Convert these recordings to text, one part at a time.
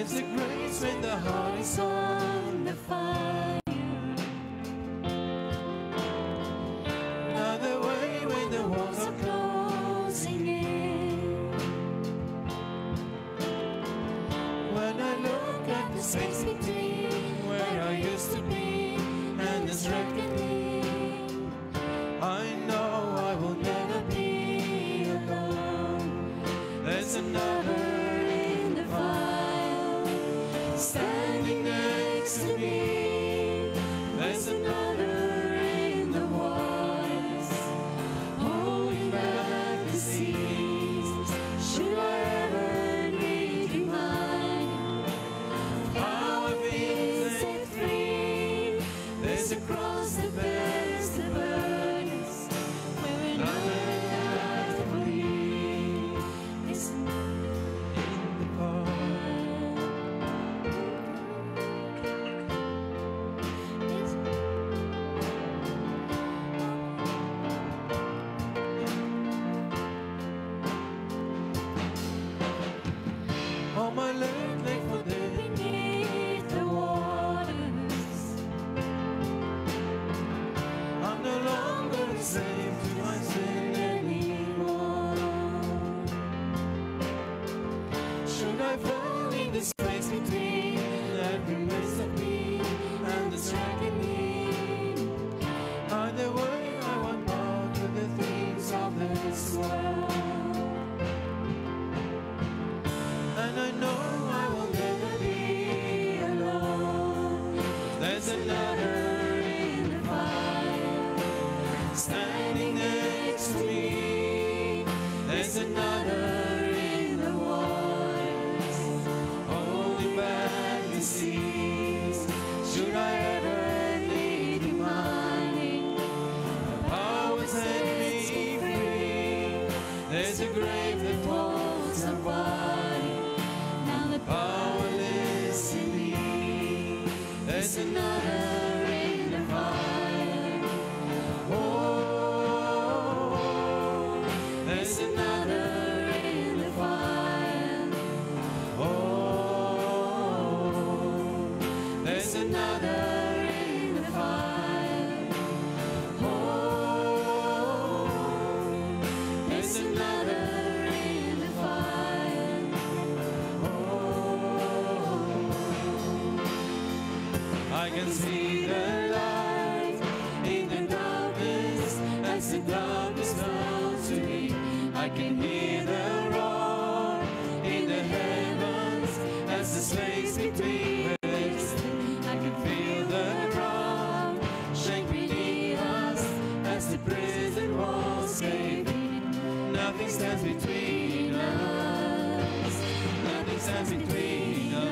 There's a grace when the heart is on the fire. Another way when the walls are closing in. When I look at the space between where I used to be and this reckoning, I know I will never be alone. There's another in the fire, standing next to me. There's another in the waters, holding back the seas. Should I ever need remind how I've been set free? There's a cross that bears the burdens when I have to believe. It's in the fire. On my left leg for them beneath the waters, I'm no longer the same to my sin anymore. Should I fall in the space between that remains of me and this reckoning? Either way, I want more to the things of this world. And I know I will never be alone. There's another in the fire, standing next to me. There's another in the waters, holding back the seas. Should I ever need reminding, the power set me free. There's a grave that holds a body, powerless in me. There's another in the fire. Oh, there's another in the fire. Oh, there's another in the fire. Oh, there's another in the fire. I can see the light in the darkness as the darkness comes to me. I can hear the roar in the heavens as the space between us. I can feel the ground shake beneath us as the prison walls cave in. Nothing stands between us. Nothing stands between us.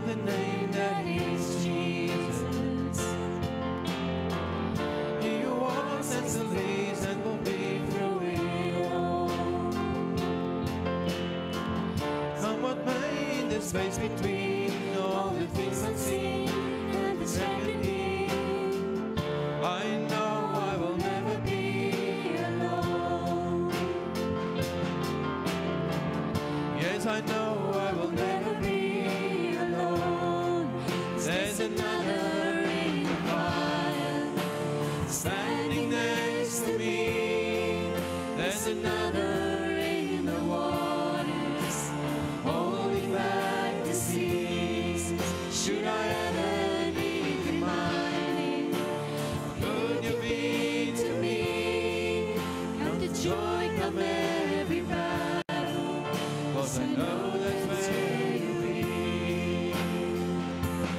The name that is Jesus. He who walks and believes and will be through it all. And what made the space between all the things unseen and the reckoning? I know I will never be alone. Yes, I know I will never be. There's another in the fire, standing next to me. There's another in the waters, holding back the seas. Should I ever need reminding, could you be to me? Come the joy, come every battle, 'cause I know that's where you'll be.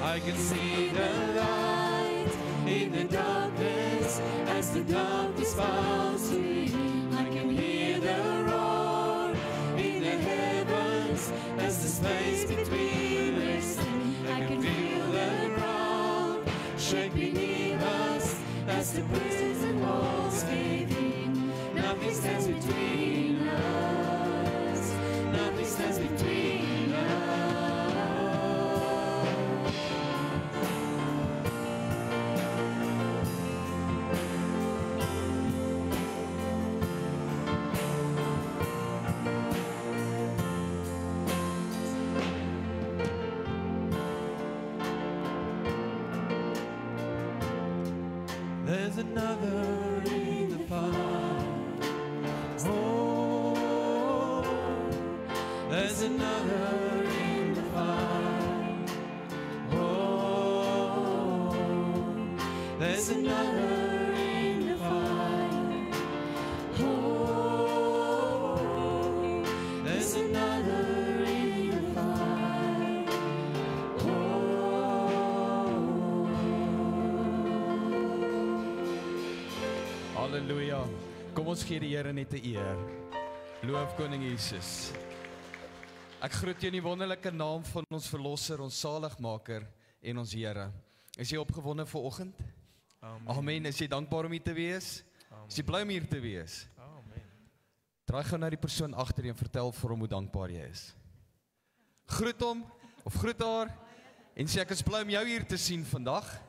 I can see the light in the darkness as the darkness falls to me. I can hear the roar in the heavens as the space between us. I can feel the ground shake beneath us as the prison walls cave in. Nothing stands between us. between us. There's another in the fire. Oh, there's another in the fire. Oh, there's another in the fire. Oh, there's another in the fire. Halleluja. Kom ons gee die Here net 'n eer. Loof Koning Jesus. Ek groet jou in die wonderlike naam van ons Verlosser, ons Saligmaker en ons Here. Is jy opgewonde vir oggend? Amen. Is jy dankbaar om hier te wees? Is jy bly om hier te wees? Amen. Draai gou na die persoon agter jou en vertel vir hom hoe dankbaar jy is. Groet hom of groet haar en sê ek is bly om jou hier te sien vandag.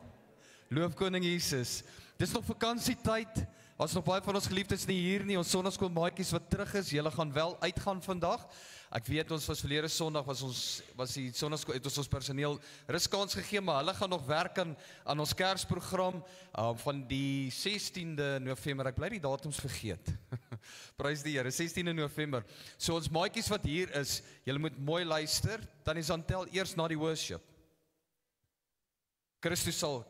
Loof Koning Jesus. Dis nog vakansietyd. As nog baie van ons geliefdes nie hier nie, ons sonnaskoolmaatjies wat terug is, julle gaan wel uitgaan vandag. Ek weet ons was verlede Sondag was die sonnaskool het ons personeel ruskans gegee, maar hulle gaan nog werk aan ons Kersprogram van die 16de November. Ek bly die datums vergeet. Prys die Here, 16de November. So ons maatjies wat hier is, julle moet mooi luister. Dan is Antel eers na die worship. Christus sal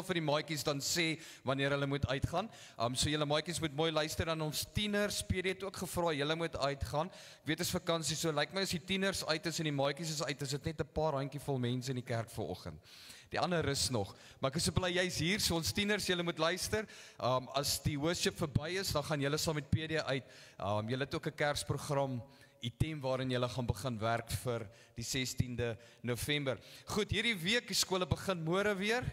vir die maatjies dan sê wanneer hulle moet uitgaan. So julle maatjies moet mooi luister aan ons tieners. PD het ook gevra, julle moet uitgaan. Ek weet dit is vakansie, so lyk my as die tieners uit is en die maatjies is uit, is dit net 'n paar handjievol mense in die kerk vanoggend. Die ander is nog. Maar ek is so bly jy's hier, so ons tieners, julle moet luister. As die worship verby is, dan gaan julle saam met PD uit. Julle het ook 'n Kersprogram item waarin julle gaan begin werk vir die 16de November. Goed, hierdie week die skole begin môre weer.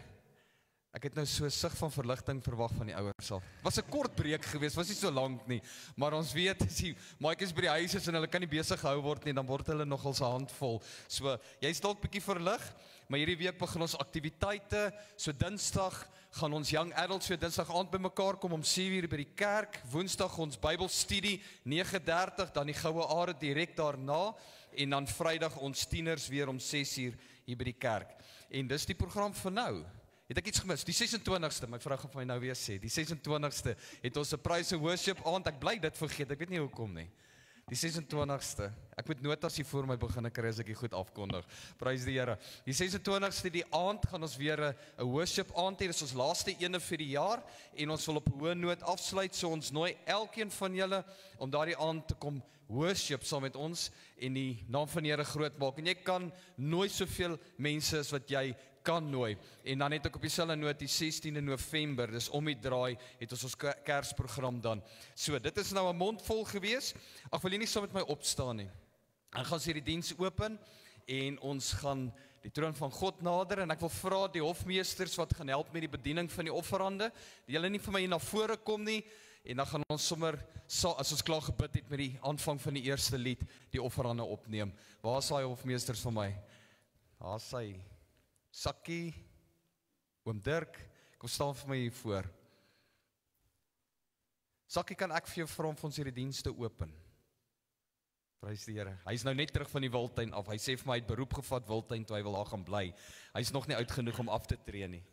Ek het nou so 'n sig van verligting verwag van die ouers af. Was 'n kort breek geweest, was nie so lank nie, maar ons weet as die maatjies by die huis is en hulle kan nie besig gehou word nie, dan word hulle nogal se hand vol. So, jy's dalk bietjie verlig, maar hierdie week begin ons aktiwiteite. So Dinsdag gaan ons young adults weer Dinsdag aand bymekaar kom om 7:00 by die kerk. Woensdag ons Bybelstudie 9:30, dan die Goue Are direk daarna en dan Vrydag ons tieners weer om 6:00 hier by die kerk. En dis die program vir nou. Het ek iets gemis? Die 26ste, my vrou gaan vir my nou weer sê, die 26ste het ons 'n praise and worship aand. Ek bly dit vergeet, ek weet nie hoekom nie. Die 26ste, ek moet notas hier voor my begin kry as ek dit goed afkondig. Prys die Here. Die 26ste die aand gaan ons weer 'n worship aand hê. Dis ons laaste ene vir die jaar en ons wil op 'n hoë noot afsluit. So ons nooi elkeen van julle om daardie aand te kom worship saam met ons en die naam van die Here groot maak. En jy kan nooi soveel mense as wat jy kan nooi. En dan het ek op dieselfde noot die 16de November, dis om die draai, het ons Kersprogram dan. So, dit is nou 'n mond vol gewees. Ag, wil jy nie saam met my opstaan nie? Dan gaan ons hierdie diens open en ons gaan die troon van God nader en ek wil vra die hofmeesters wat gaan help met die bediening van die offerande, die julle nie vir my hier na vore kom nie, en dan gaan ons sommer, as ons klaar gebid het met die aanvang van die eerste lied, die offerande opneem. Waar is daai hofmeesters van my? Daar is hy. Sakkie, oom Dirk, kom staan vir my hier voor. Sakkie, kan ek vir jou vra om vir ons hierdie dienste open? Prys die Here. Hy is nou net terug van die Wildtuin af. Hy sê vir my hy het beroep gevat Wildtuin toe hy wil daar gaan bly. Hy is nog nie oud genoeg om af te tree nie.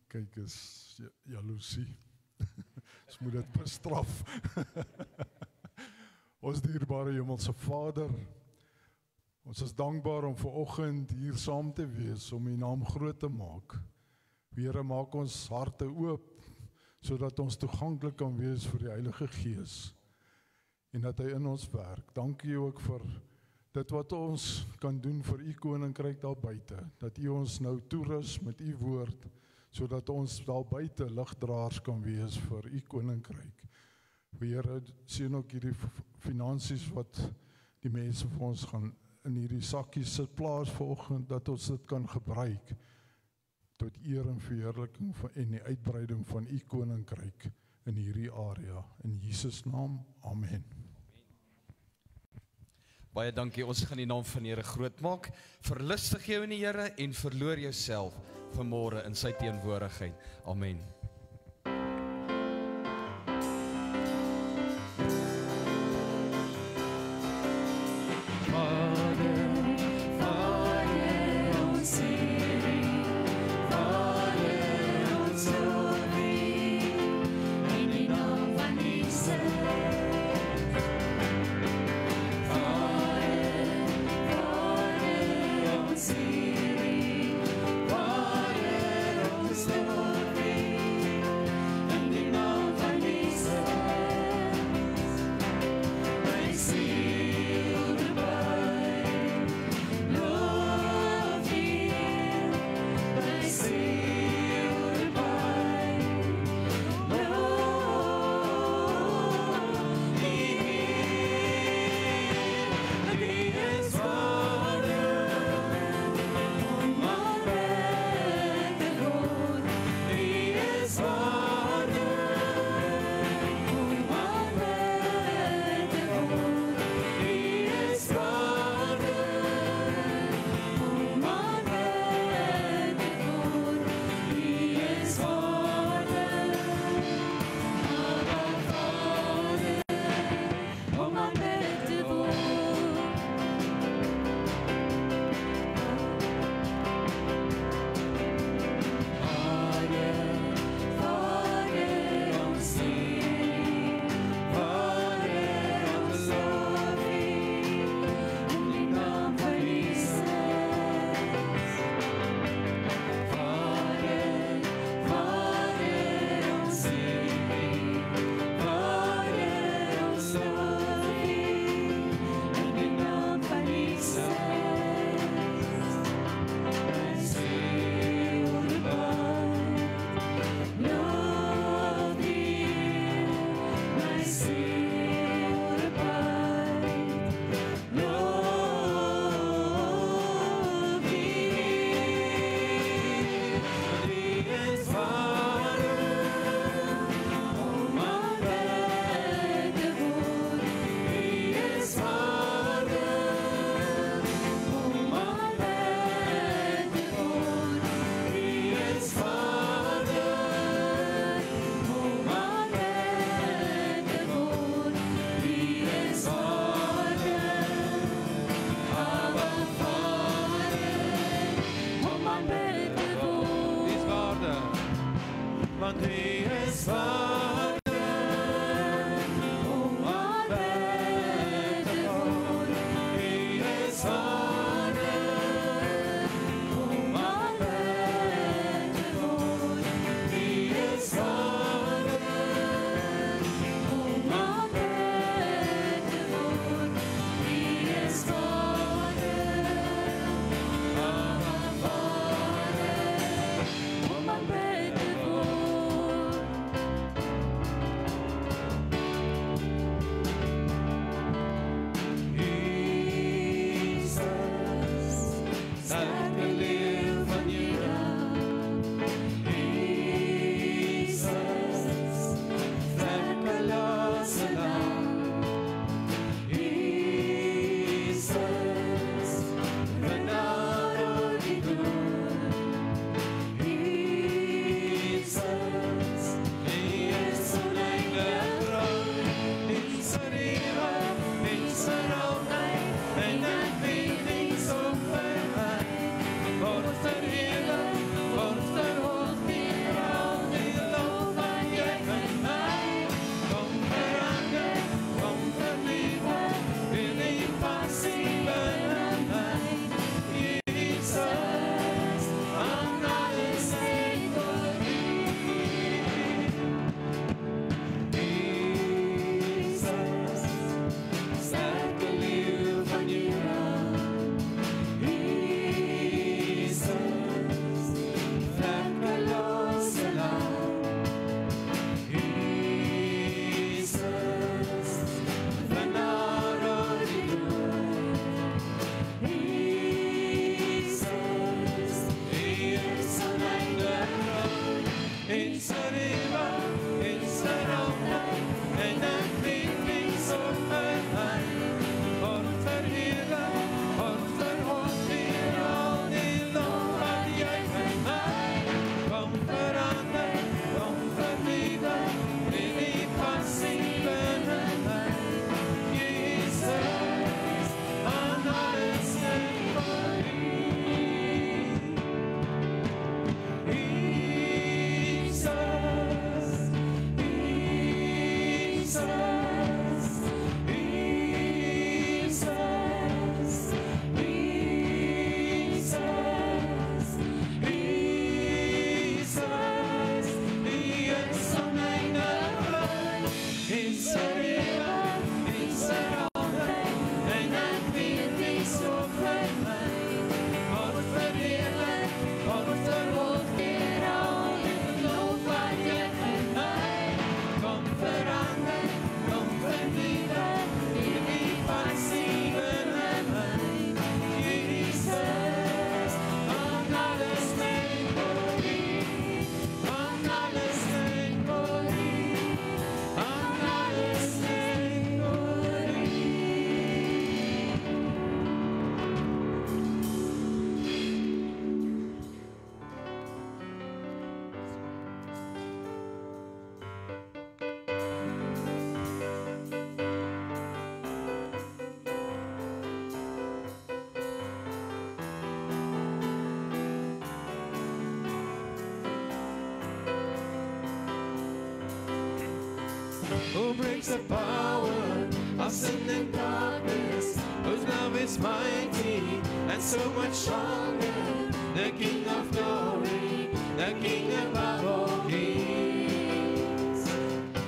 Kyk, is jaloesie. Ons moet dit bestraf. Ons dierbare Hemelse Vader, ons is dankbaar om vanoggend hier saam te wees, om U naam groot te maak. Here, maak ons harte oop, sodat ons toeganklik kan wees vir die Heilige Gees, en dat hy in ons werk. Dankie ook vir dit wat ons kan doen vir U koninkryk daar buite, dat U ons nou toerus met U woord, sodat ons daar buite ligdraers kan wees vir U koninkryk. Here, sien ook hierdie finansies wat die mense vir ons gaan in hierdie sakkies sit plaas vanoggend, dat ons dit kan gebruik tot eer en verheerliking en die uitbreiding van U koninkryk in hierdie area. In Jesus naam, amen. Baie dankie, ons gaan die naam van die Here groot maak. Verlustig jou in die Here en verloor jouself vanmôre in sy teenwoordigheid. Amen. alles thankfully, aan alles thankfully, aan alles thankfully. Who breaks the power of sin and darkness, whose love is mighty and so much stronger, the King of glory, the King above all kings,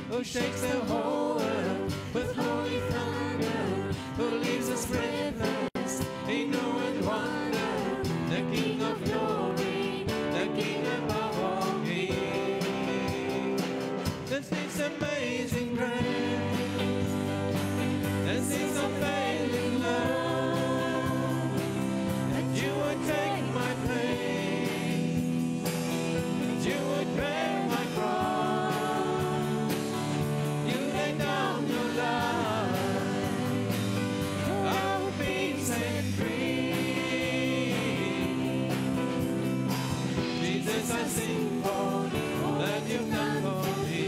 who shakes the whole world with holy thunder, who leaves us breathless in awe and wonder, the King of glory, the King above all kings. This is amazing grace, this is unfailing love, that you would take my pain, that you would bear my cross, you lay down your life, I will be set free. Jesus, I sing for all that you've done for me.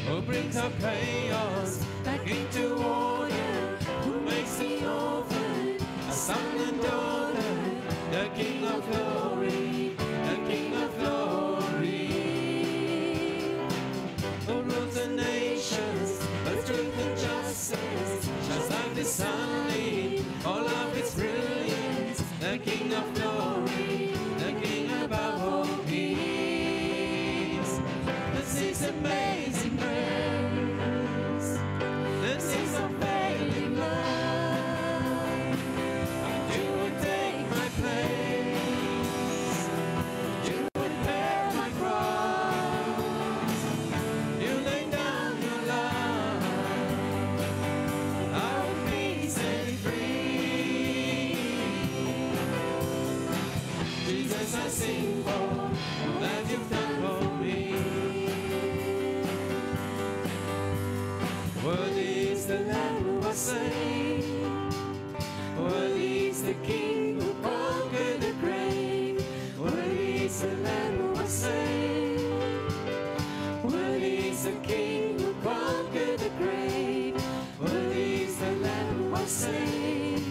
Who brings up chaos back into order, who makes the orphan a son and daughter, the King of glory, the King of glory, who rules the nations with truth and justice, just like the sun in all of its brilliance, the King of glory, the King above all kings. This is amazing grace, this is unfailing love, and you would take my place, you would bear my cross, you lay down your life, I would be set free. Jesus, I sing for all that you've done for me. Worthy is the Lamb who was slain, worthy is the King who conquered the grave, worthy is the Lamb who was slain, worthy is the King who conquered the grave, worthy is the Lamb who was slain,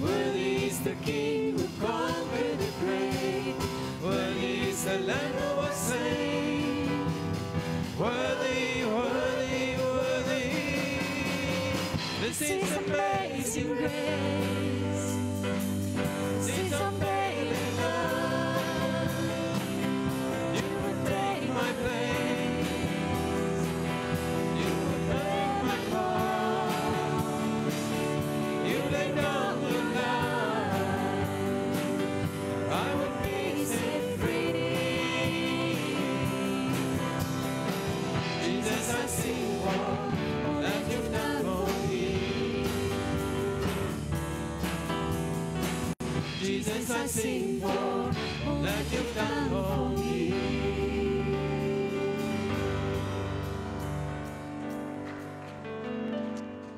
worthy is the King who conquered the grave, worthy is the Lamb who was slain, worthy, worthy, worthy. This is amazing grace, this is unfailing love, you would take my place, you would bear my cross, you lay down your life, I would be set free. Jesus, I sing for all that you've done for me. Jesus, I sing for all that you've done for me.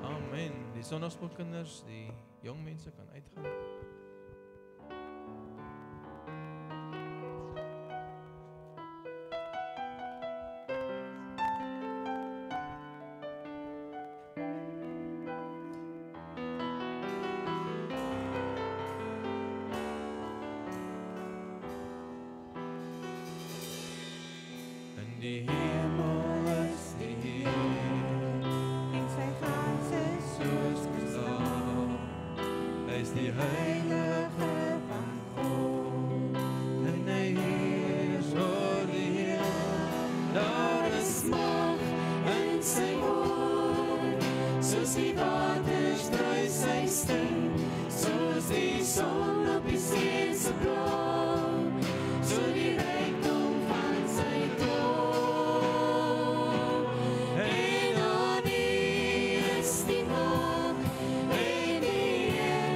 Amen. Die sonnaarskoolkinders, die jong mense kan uitgaan. In die hemel is die Heer, En sy glans is soos gestaan. Hy is die Heilige van God, en hy heers oor die heel. Daar is mag in sy woord, soos die waters dryf sy stem, soos die son op die see se blou, so die rykdom van sy troon. En aan U is die macht en die eer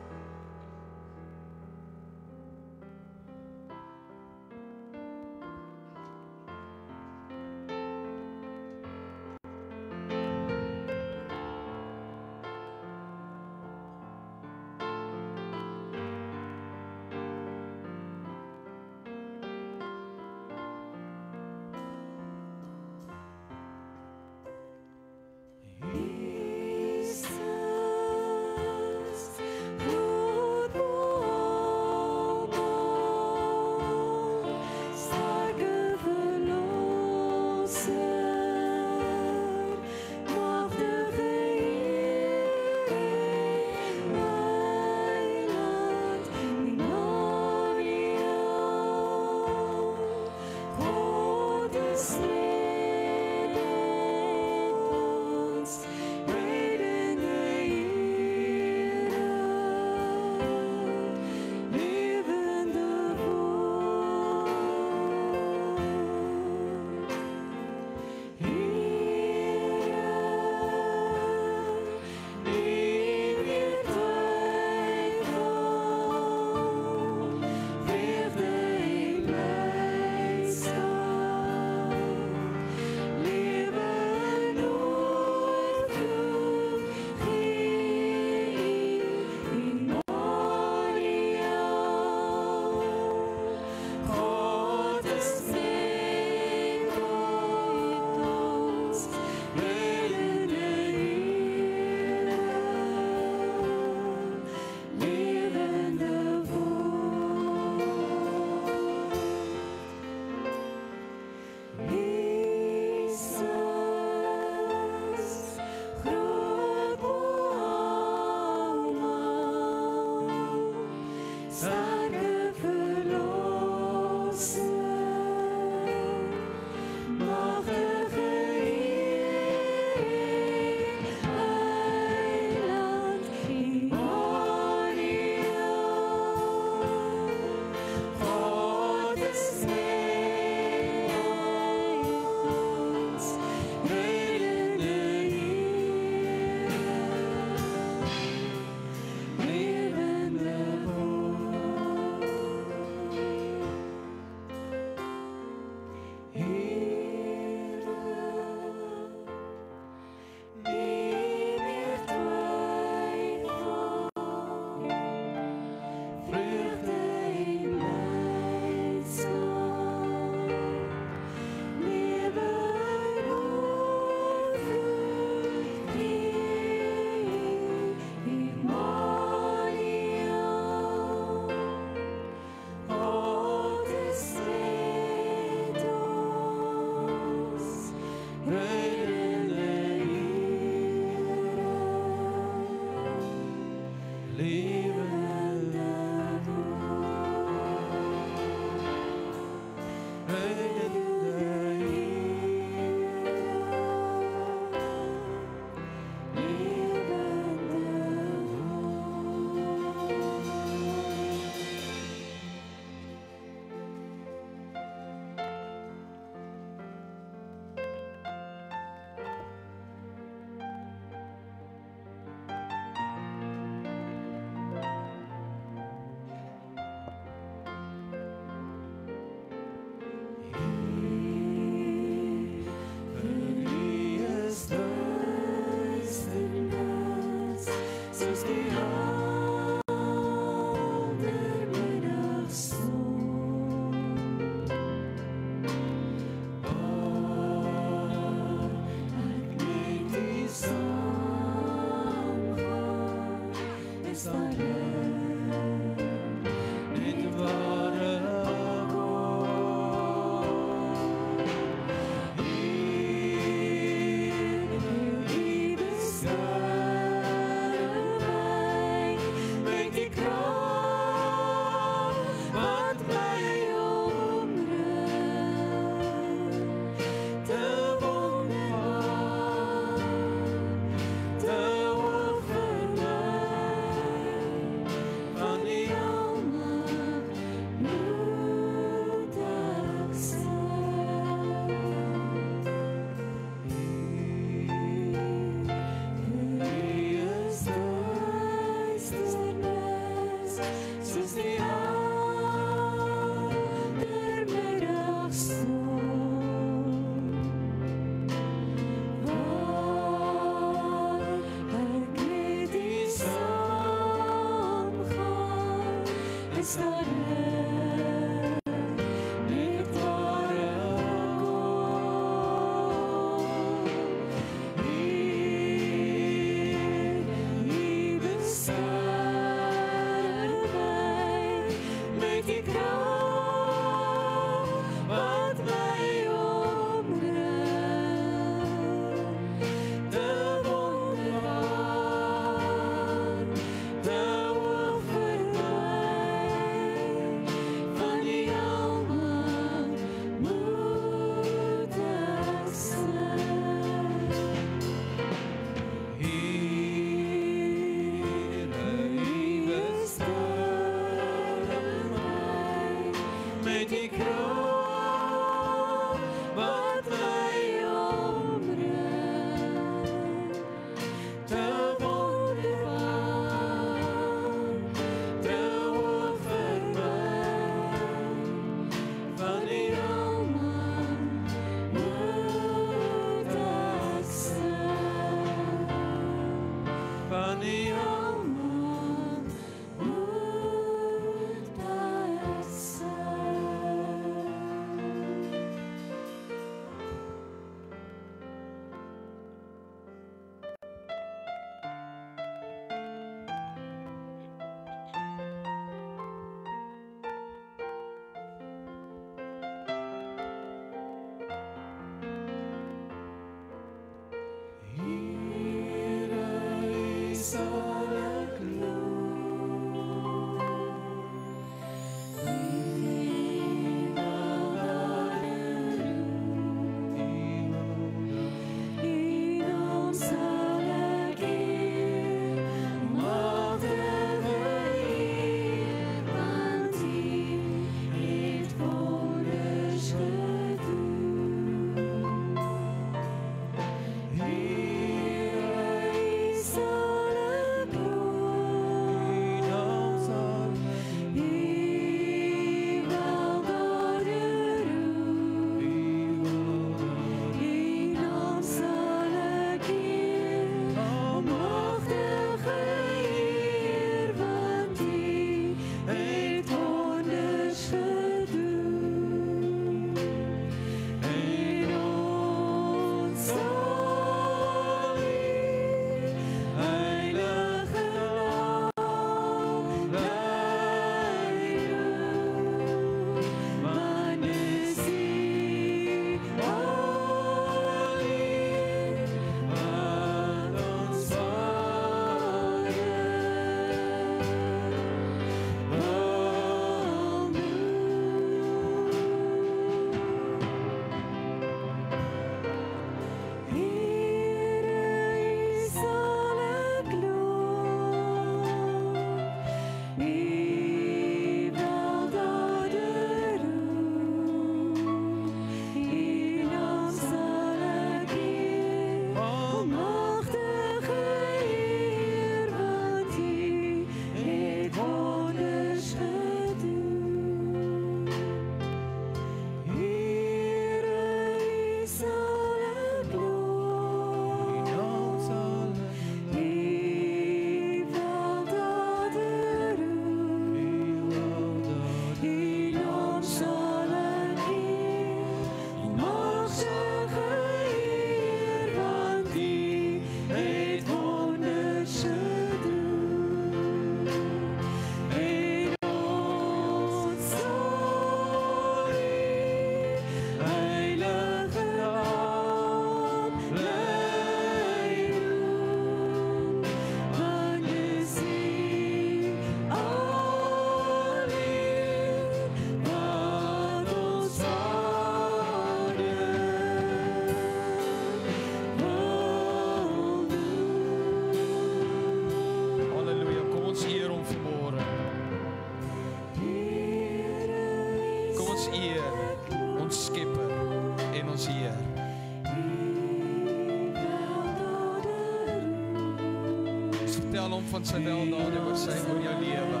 Vertel hom van sy weldade oor jou lewe.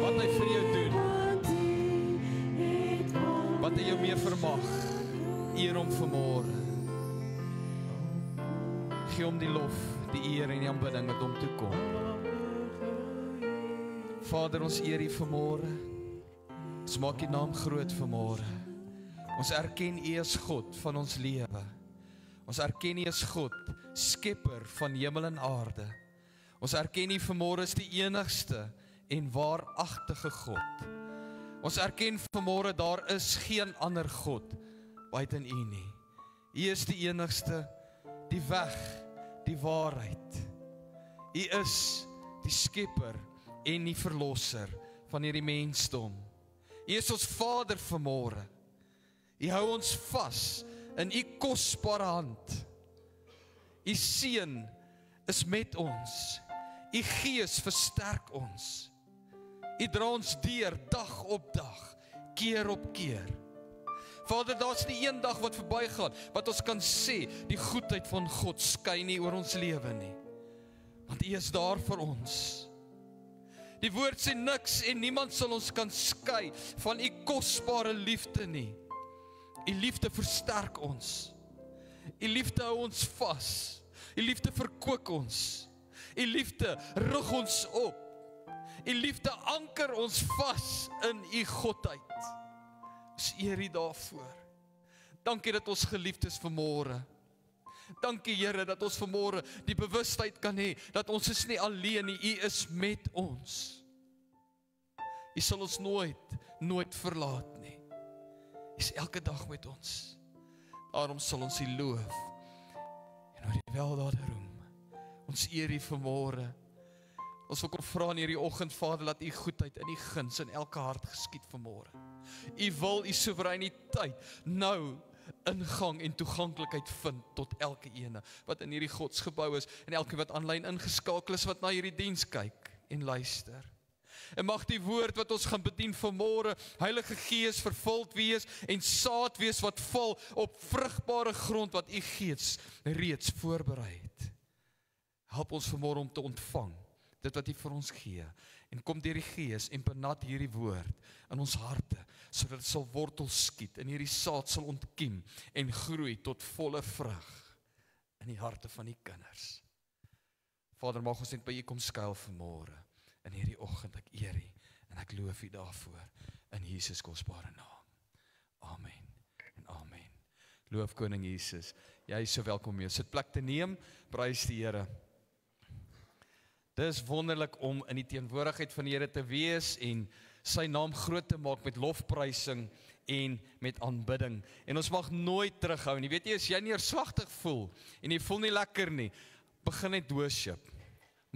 Wat hy vir jou doen. Wat hy jou mee vermag. Eer hom vanmôre. Gee hom die lof, die eer en die aanbidding wat hom toe kom. Vader, ons eer U vanmôre. Ons maak U naam groot vanmôre. Ons erken U as God van ons lewe. Ons erken U as God, skepper van hemel en aarde. Ons erken U vanmôre as die enigste en waaragtige God. Ons erken vanmôre daar is geen ander God buiten U nie. U is die enigste, die weg, die waarheid. U is die skepper en die verlosser van hierdie mensdom. U is ons Vader vanmôre. U hou ons vas in U kosbare hand. U Seun is met ons. U Gees versterk ons. U dra ons deur dag op dag, keer op keer. Vader, daar's nie een dag wat verbygaan wat ons kan sê die goedheid van God skyn nie oor ons lewe nie. Want U is daar vir ons. Die woord sê niks en niemand sal ons kan skei van U kosbare liefde nie. U liefde versterk ons. U liefde hou ons vas. U liefde verkoop ons. U liefde rig ons op. U liefde anker ons vas in U godheid. Ons eer U daarvoor. Dankie dat ons geliefd is vanmôre. Dankie Here dat ons vanmôre die bewustheid kan hê dat ons is nie alleen nie, U is met ons. U sal ons nooit verlaat nie. U is elke dag met ons. Daarom sal ons U loof en oor die weldade roem. Ons eer U vanmôre. Ons wil kom vra in hierdie oggend, Vader, dat U goedheid in U guns in elke hart geskied vanmôre. U wil U soewereiniteit nou ingang en toeganklikheid vind tot elke ene wat in hierdie godsgebou is en elke wat aanlyn ingeskakel is wat na hierdie diens kyk en luister. En mag die woord wat ons gaan bedien vanmôre, Heilige Gees, vervuld wees en saad wees wat val op vrugbare grond wat U Gees reeds voorberei het. Help ons vanmôre om te ontvang dit wat U vir ons gee, en kom deur die Gees en benat hierdie woord in ons harte, sodat dit sal wortel skiet en hierdie saad sal ontkiem en groei tot volle vrug in die harte van die kinders. Vader, mag ons net by U kom skuil vanmôre, in hierdie oggend. Ek eer U en ek loof U daarvoor, in Jesus kosbare naam. Amen en amen. Loof Koning Jesus, Jy is so welkom hier. Sit plek te neem, prys die Here. Dis wonderlik om in die teenwoordigheid van die Here te wees en sy naam groot te maak met lofprysing en met aanbidding. En ons mag nooit terughou nie. Weet jy, as jy neerslagtig voel en jy voel nie lekker nie, begin net worship.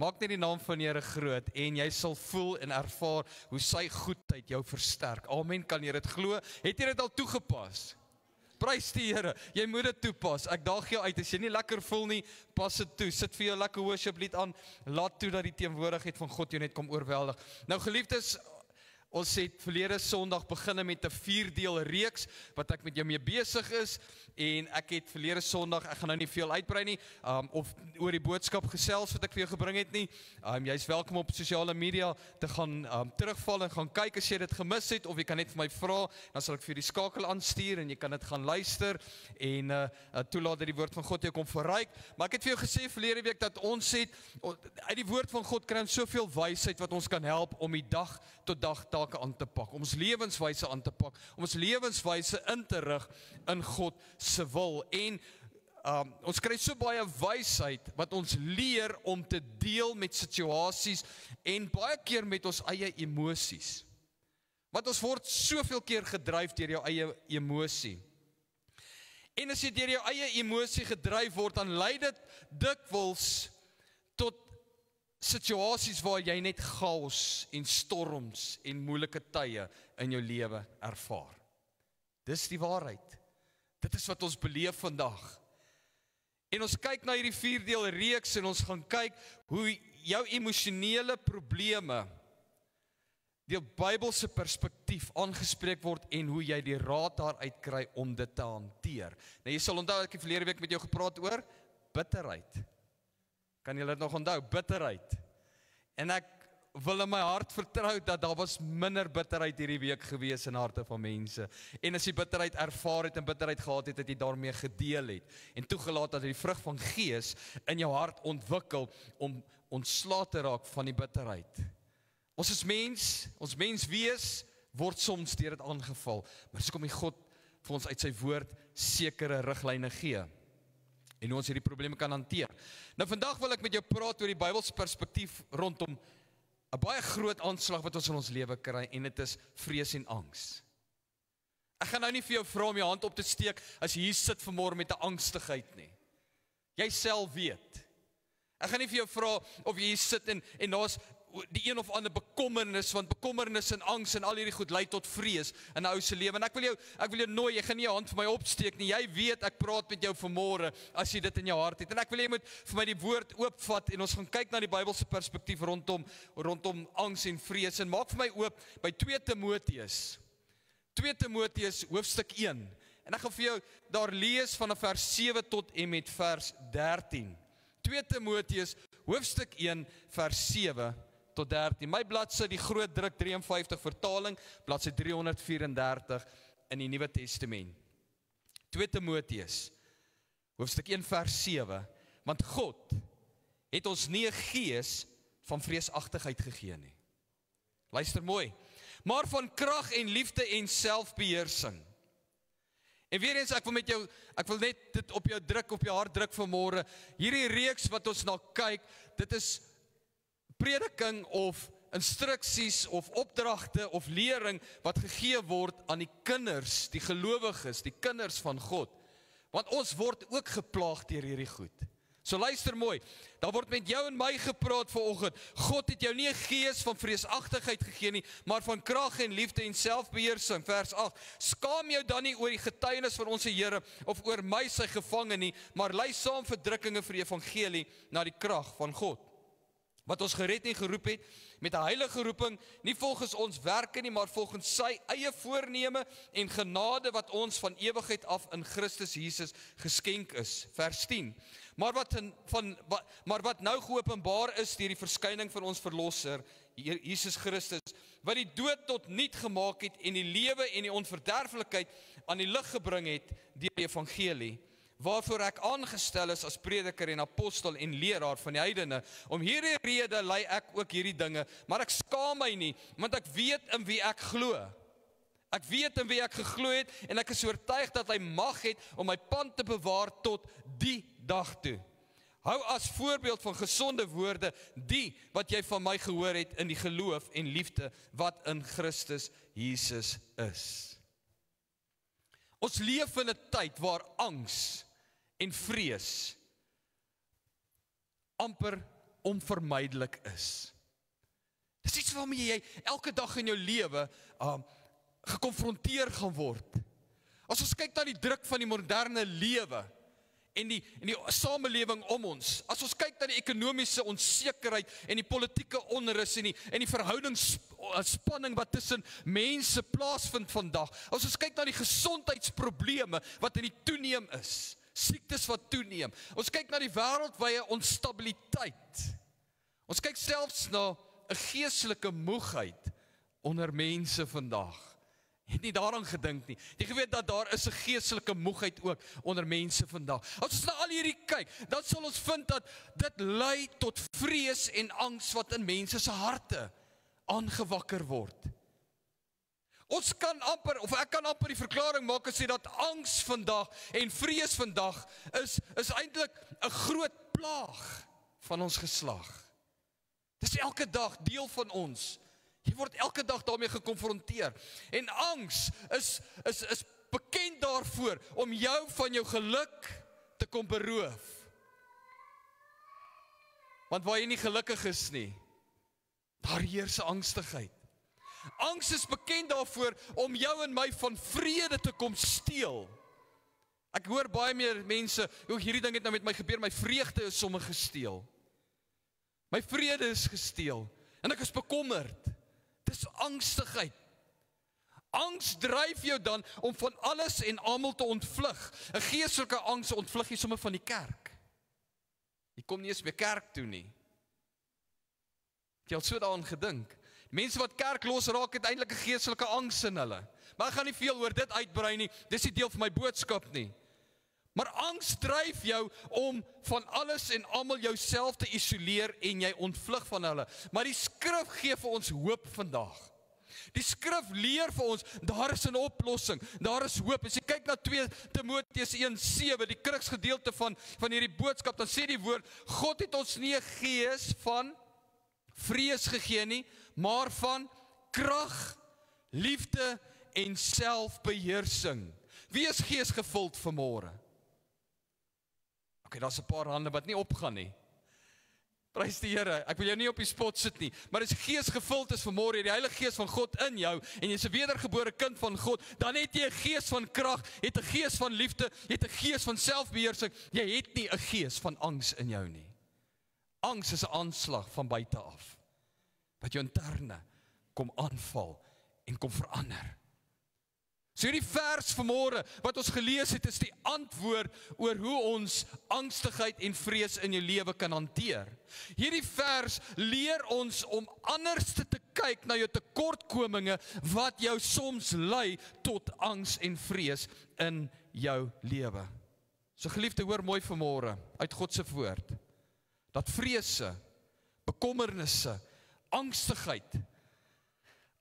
Maak net die naam van die Here groot en jy sal voel en ervaar hoe sy goedheid jou versterk. Amen, kan jy dit glo? Het jy dit al toegepas? Prys die Here, jy moet dit toepas. Ek daag jou uit, as jy nie lekker voel nie, pas dit toe. Sit vir jou lekker worship lied aan. Laat toe dat die teenwoordigheid van God jou net kom oorweldig. Nou geliefdes, ons het verlede Sondag begin met 'n 4-deel reeks wat ek met jou mee besig is en ek het verlede Sondag, ek gaan nou nie veel uitbrei nie, of oor die boodskap gesels wat ek vir jou gebring het nie. Jy is welkom op sosiale media te gaan terugval en gaan kyk as jy dit gemis het, of jy kan net vir my vra, dan sal ek vir die skakel aanstuur en jy kan dit gaan luister en toelaat dat die woord van God jou kom verryk. Maar ek het vir jou gesê verlede week dat ons het uit die woord van God kry ons soveel wysheid wat ons kan help om die dag tot dag take aan te pak, om ons lewenswyse aan te pak, om ons lewenswyse in te rig in God se wil. En ons kry so baie wysheid wat ons leer om te deel met situasies en baie keer met ons eie emosies. Want ons word soveel keer gedryf deur jou eie emosie. En as jy deur jou eie emosie gedryf word, dan lei dit dikwels tot situasies waar jy net chaos en storms en moeilike tye in jou lewe ervaar. Dis die waarheid. Dit is wat ons beleef vandag. En ons kyk na hierdie 4-deel reeks en ons gaan kyk hoe jou emosionele probleme deur Bybelse perspektief aangespreek word en hoe jy die raad daaruit kry om dit te hanteer. Nou jy sal onthou ek het verlede week met jou gepraat oor bitterheid. Kan julle dit nog onthou? Bitterheid. En ek wil in my hart vertrou dat daar was minder bitterheid hierdie week gewees in harte van mense. En as jy bitterheid ervaar het en bitterheid gehad het, dat jy daarmee gedeel het. En toegelaat dat die vrug van Gees in jou hart ontwikkel om ontslae te raak van die bitterheid. Ons is mens, ons menswees word soms deur dit aangeval, maar dis kom die God vir ons uit sy woord sekere riglyne gee en hoe ons hierdie probleme kan hanteer. Nou vandag wil ek met jou praat oor die Bybelse perspektief rondom 'n baie groot aanslag wat ons in ons lewe kry en dit is vrees en angs. Ek gaan nou nie vir jou vra om jou hand op te steek as jy hier sit vanmôre met 'n angstigheid nie. Jy self weet. Ek gaan nie vir jou vra of jy hier sit en daar's die een of ander bekommernis, want bekommernis en angs en al hierdie goed lei tot vrees in 'n ou se lewe. En ek wil jou nooi, jy gaan nie jou hand vir my opsteek nie. Jy weet ek praat met jou vanmôre as jy dit in jou hart het. En ek wil jy moet vir my die woord oopvat en ons gaan kyk na die Bybelse perspektief rondom angs en vrees. En maak vir my oop by 2 Timoteus hoofstuk 1. En ek gaan vir jou daar lees vanaf vers 7 tot en met vers 13. 2 Timoteus hoofstuk 1 vers 7 tot 13. My bladsy die groot druk 53 vertaling, bladsy 334 in die Nuwe Testament. 2 Timoteus hoofstuk 1 vers 7. Want God het ons nie 'n gees van vreesagtigheid gegee nie. Luister mooi. Maar van krag en liefde en selfbeheersing. En weer eens, ek wil net dit op jou hart druk vanmôre. Hierdie reeks wat ons na kyk, dit is prediking of instruksies of opdragte of lering wat gegee word aan die kinders, die gelowiges, die kinders van God. Want ons word ook geplaag deur hierdie goed. So luister mooi, daar word met jou en my gepraat vanoggend. God het jou nie 'n gees van vreesagtigheid gegee nie, maar van krag en liefde en selfbeheersing. Vers 8, skaam jou dan nie oor die getuienis van ons Here, of oor my sy gevangene nie, maar lei saam verdrukkinge vir die evangelie na die krag van God. Wat ons gered en geroep het, met 'n heilige roeping, nie volgens ons werke nie, maar volgens sy eie voorneme en genade wat ons van ewigheid af in Christus Jesus geskenk is. Vers 10. Maar wat nou geopenbaar is deur die verskyning van ons verlosser, Jesus Christus, wat die dood tot niet gemaak het en die lewe en die onverderflikheid aan die lig gebring het deur die evangelie, waarvoor ek aangestel is as prediker en apostel en leraar van die heidene. Om hierdie rede lei ek ook hierdie dinge, maar ek skaam my nie, want ek weet in wie ek glo. Ek weet in wie ek geglo het en ek is oortuig dat hy mag het om my pand te bewaar tot die dag toe. Hou as voorbeeld van gesonde woorde die wat jy van my gehoor het in die geloof en liefde wat in Christus Jesus is. Ons leef in 'n tyd waar angs en vrees amper onvermydelik is. Dis iets waarmee jy elke dag in jou lewe gekonfronteer gaan word. As ons kyk na die druk van die moderne lewe en die samelewing om ons, as ons kyk na die ekonomiese onsekerheid en die politieke onrus en die verhoudingsspanning wat tussen mense plaasvind vandag, as ons kyk na die gesondheidsprobleme wat in die toeneem is, siektes wat toeneem, ons kyk na die wêreldwye onstabiliteit, ons kyk selfs na 'n geestelike moegheid onder mense vandag. Jy het nie daaraan gedink nie. Jy geweet dat daar is 'n geestelike moegheid ook onder mense vandag. As ons na al hierdie kyk, dan sal ons vind dat dit lei tot vrees en angs wat in mense se harte aangewakker word. Ek kan amper die verklaring maak en sê dat angs vandag en vrees vandag is eintlik 'n groot plaag van ons geslag. Dis elke dag deel van ons. Jy word elke dag daarmee gekonfronteer. En angs is bekend daarvoor om jou van jou geluk te kom beroof. Want waar jy nie gelukkig is nie, daar heers angstigheid. Angs is bekend daarvoor om jou en my van vrede te kom steel. Ek hoor baie meer mense, hierdie ding het nou met my gebeur, my vreugde is sommer gesteel. My vrede is gesteel en ek is bekommerd. Dis angstigheid. Angs dryf jou dan om van alles en almal te ontvlug. 'n Geestelike angs ontvlug jy sommer van die kerk. Jy kom nie eens meer kerk toe nie. Jy het so daaraan gedink. Mense wat kerk los raak het eintlik 'n geestelike angs in hulle. Maar ek gaan nie veel oor dit uitbrei nie. Dis nie deel van my boodskap nie. Maar angs dryf jou om van alles en almal jouself te isoleer en jy ontvlug van hulle. Maar die skrif gee vir ons hoop vandag. Die skrif leer vir ons, daar is 'n oplossing, daar is hoop. As jy kyk na 2 Timoteus 1:7, die kruksgedeelte van hierdie boodskap, dan sê die woord, God het ons nie 'n gees van vrees gegee nie, maar van krag, liefde en selfbeheersing. Wie is geesgevuld vanmôre? Okay, daar's 'n paar hande wat nie opgaan nie. Prys die Here, ek wil jou nie op die spot sit nie, maar as geesgevuld is vanmôre, die Heilige Gees van God in jou, en jy's 'n wedergebore kind van God, dan het jy 'n gees van krag, jy het 'n gees van liefde, jy het 'n gees van selfbeheersing, jy het nie 'n gees van angs in jou nie. Angs is 'n aanslag van buite af, wat jou interne kom aanval en kom verander. So hierdie vers vanmôre wat ons gelees het, is die antwoord oor hoe ons angstigheid en vrees in jou lewe kan hanteer. Hierdie vers leer ons om anders te kyk na jou tekortkominge wat jou soms lei tot angs en vrees in jou lewe. So geliefde, hoor mooi vanmôre uit God se woord, dat vrese, bekommernisse, angstigheid,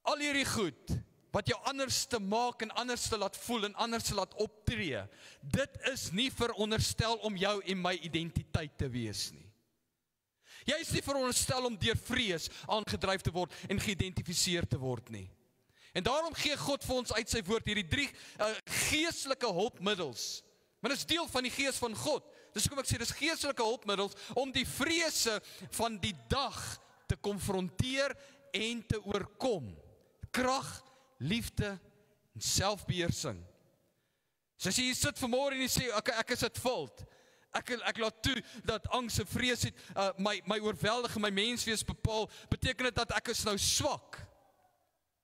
al hierdie goed, wat jou anders te maak en anders te laat voel en anders te laat optree, dit is nie veronderstel om jou en my identiteit te wees nie. Jy is nie veronderstel om deur vrees aangedryf te word en geïdentifiseer te word nie. En daarom gee God vir ons uit sy woord hierdie 3 geestelike hulpmiddels. Maar dit is deel van die gees van God. Dis hoekom ek sê, dis geestelike hulpmiddels om die vrese van die dag te konfronteer en te oorkom. Krag, liefde en selfbeheersing. So as jy hier sit vanmôre en jy sê, okay, ek is at fault. Ek laat toe dat angs en vrees het my oorweldig en my menswees bepaal, beteken dit dat ek is nou swak?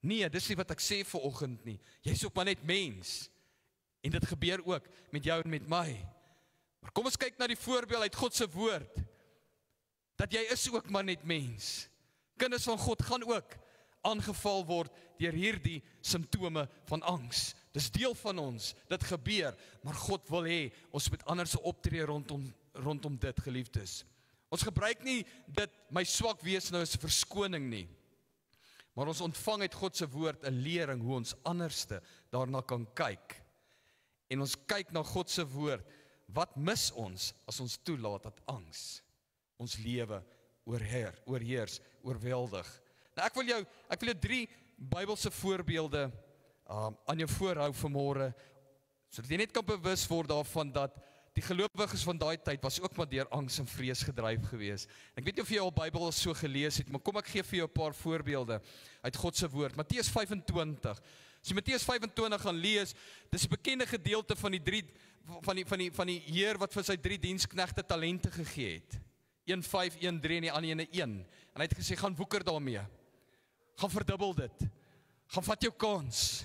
Nee, dis nie wat ek sê vanoggend nie. Jy's ook maar net mens. En dit gebeur ook met jou en met my. Maar kom ons kyk na die voorbeeld uit God se woord, dat jy is ook maar net mens. Kinders van God gaan ook aangeval word deur hierdie simptome van angs. Dis deel van ons, dit gebeur, maar God wil hê ons moet anders optree rondom dit, geliefdes. Ons gebruik nie dit my swak wees nou as 'n verskoning nie, maar ons ontvang uit God se woord 'n lering hoe ons anderste daarna kan kyk. En ons kyk na God se woord, wat mis ons as ons toelaat dat angs ons lewe oorheers, oorweldig. Nou ek wil jou 3 Bybelse voorbeelde aan jou voorhou vanmôre, sodat jy net kan bewus word daarvan dat die gelowiges van daai tyd was ook maar deur angs en vrees gedryf gewees. Ek weet nie of jy al Bybel so gelees het, maar kom ek gee vir jou 'n paar voorbeelde uit God se woord. Matteus 25. As jy Matteus 25 gaan lees, dis 'n bekende gedeelte van die Heer wat vir sy 3 diensknegte talente gegee het. 1, 5, 1, 3 en die ander ene 1. En hy het gesê, gaan woeker daarmee. Gaan verdubbel dit. Gaan vat jou kans.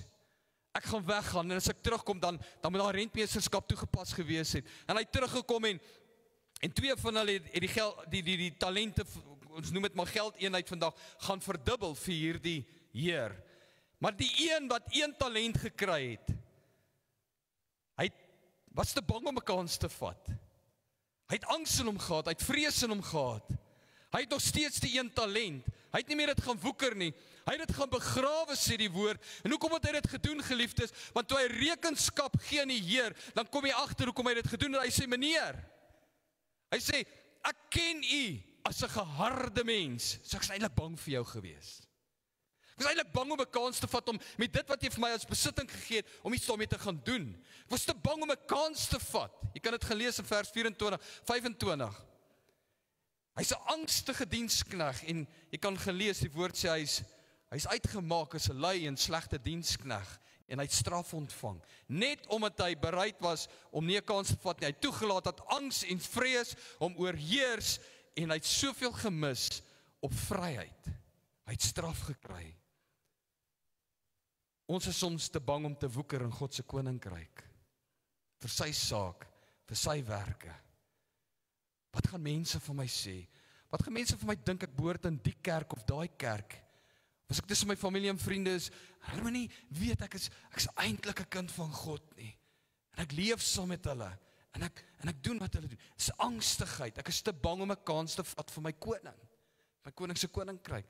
Ek gaan weggaan en as ek terugkom dan moet daar rentmeesterskap toegepas gewees het. En hy het teruggekom en 2 van hulle het die talente, ons noem dit maar geldeenheid vandag, gaan verdubbel vir hierdie Heer. Maar die een wat 1 talent gekry het, hy was te bang om 'n kans te vat. Hy het angs in hom gehad, hy het vrees in hom gehad. Hy het nog steeds die 1 talent. Hy het nie meer dit gaan woeker nie. Hy het dit gaan begrawe, sê die woord. En hoekom het hy dit gedoen, geliefdes? Want toe hy rekenskap gee aan die Heer, dan kom hy agter hoekom hy dit gedoen het. Hy sê, meneer, hy sê, ek ken u as 'n geharde mens. So ek is eintlik bang vir jou gewees. Ek was eintlik bang om 'n kans te vat om met dit wat jy vir my as besitting gegee het, om iets daarmee te gaan doen. Ek was te bang om 'n kans te vat. Jy kan dit gelees in vers 24, 25. Hy's 'n angstige dienskneg en jy kan gelees, die woord sê hy's uitgemaak as 'n lui en slegte dienskneg en hy het straf ontvang. Net omdat hy bereid was om nie 'n kans te vat nie, hy het toegelaat dat angs en vrees hom oorheers en hy het soveel gemis op vryheid. Hy het straf gekry. Ons is soms te bang om te woeker in God se koninkryk, vir sy saak, vir sy werke. Wat gaan mense van my sê? Wat gaan mense van my dink ek behoort in die kerk of daai kerk? As ek tussen my familie en vriende is, hulle moet nie weet ek is eintlik 'n kind van God nie. En ek leef saam met hulle. En ek doen wat hulle doen. Dis angstigheid. Ek is te bang om 'n kans te vat vir my koning. My koning se koninkryk.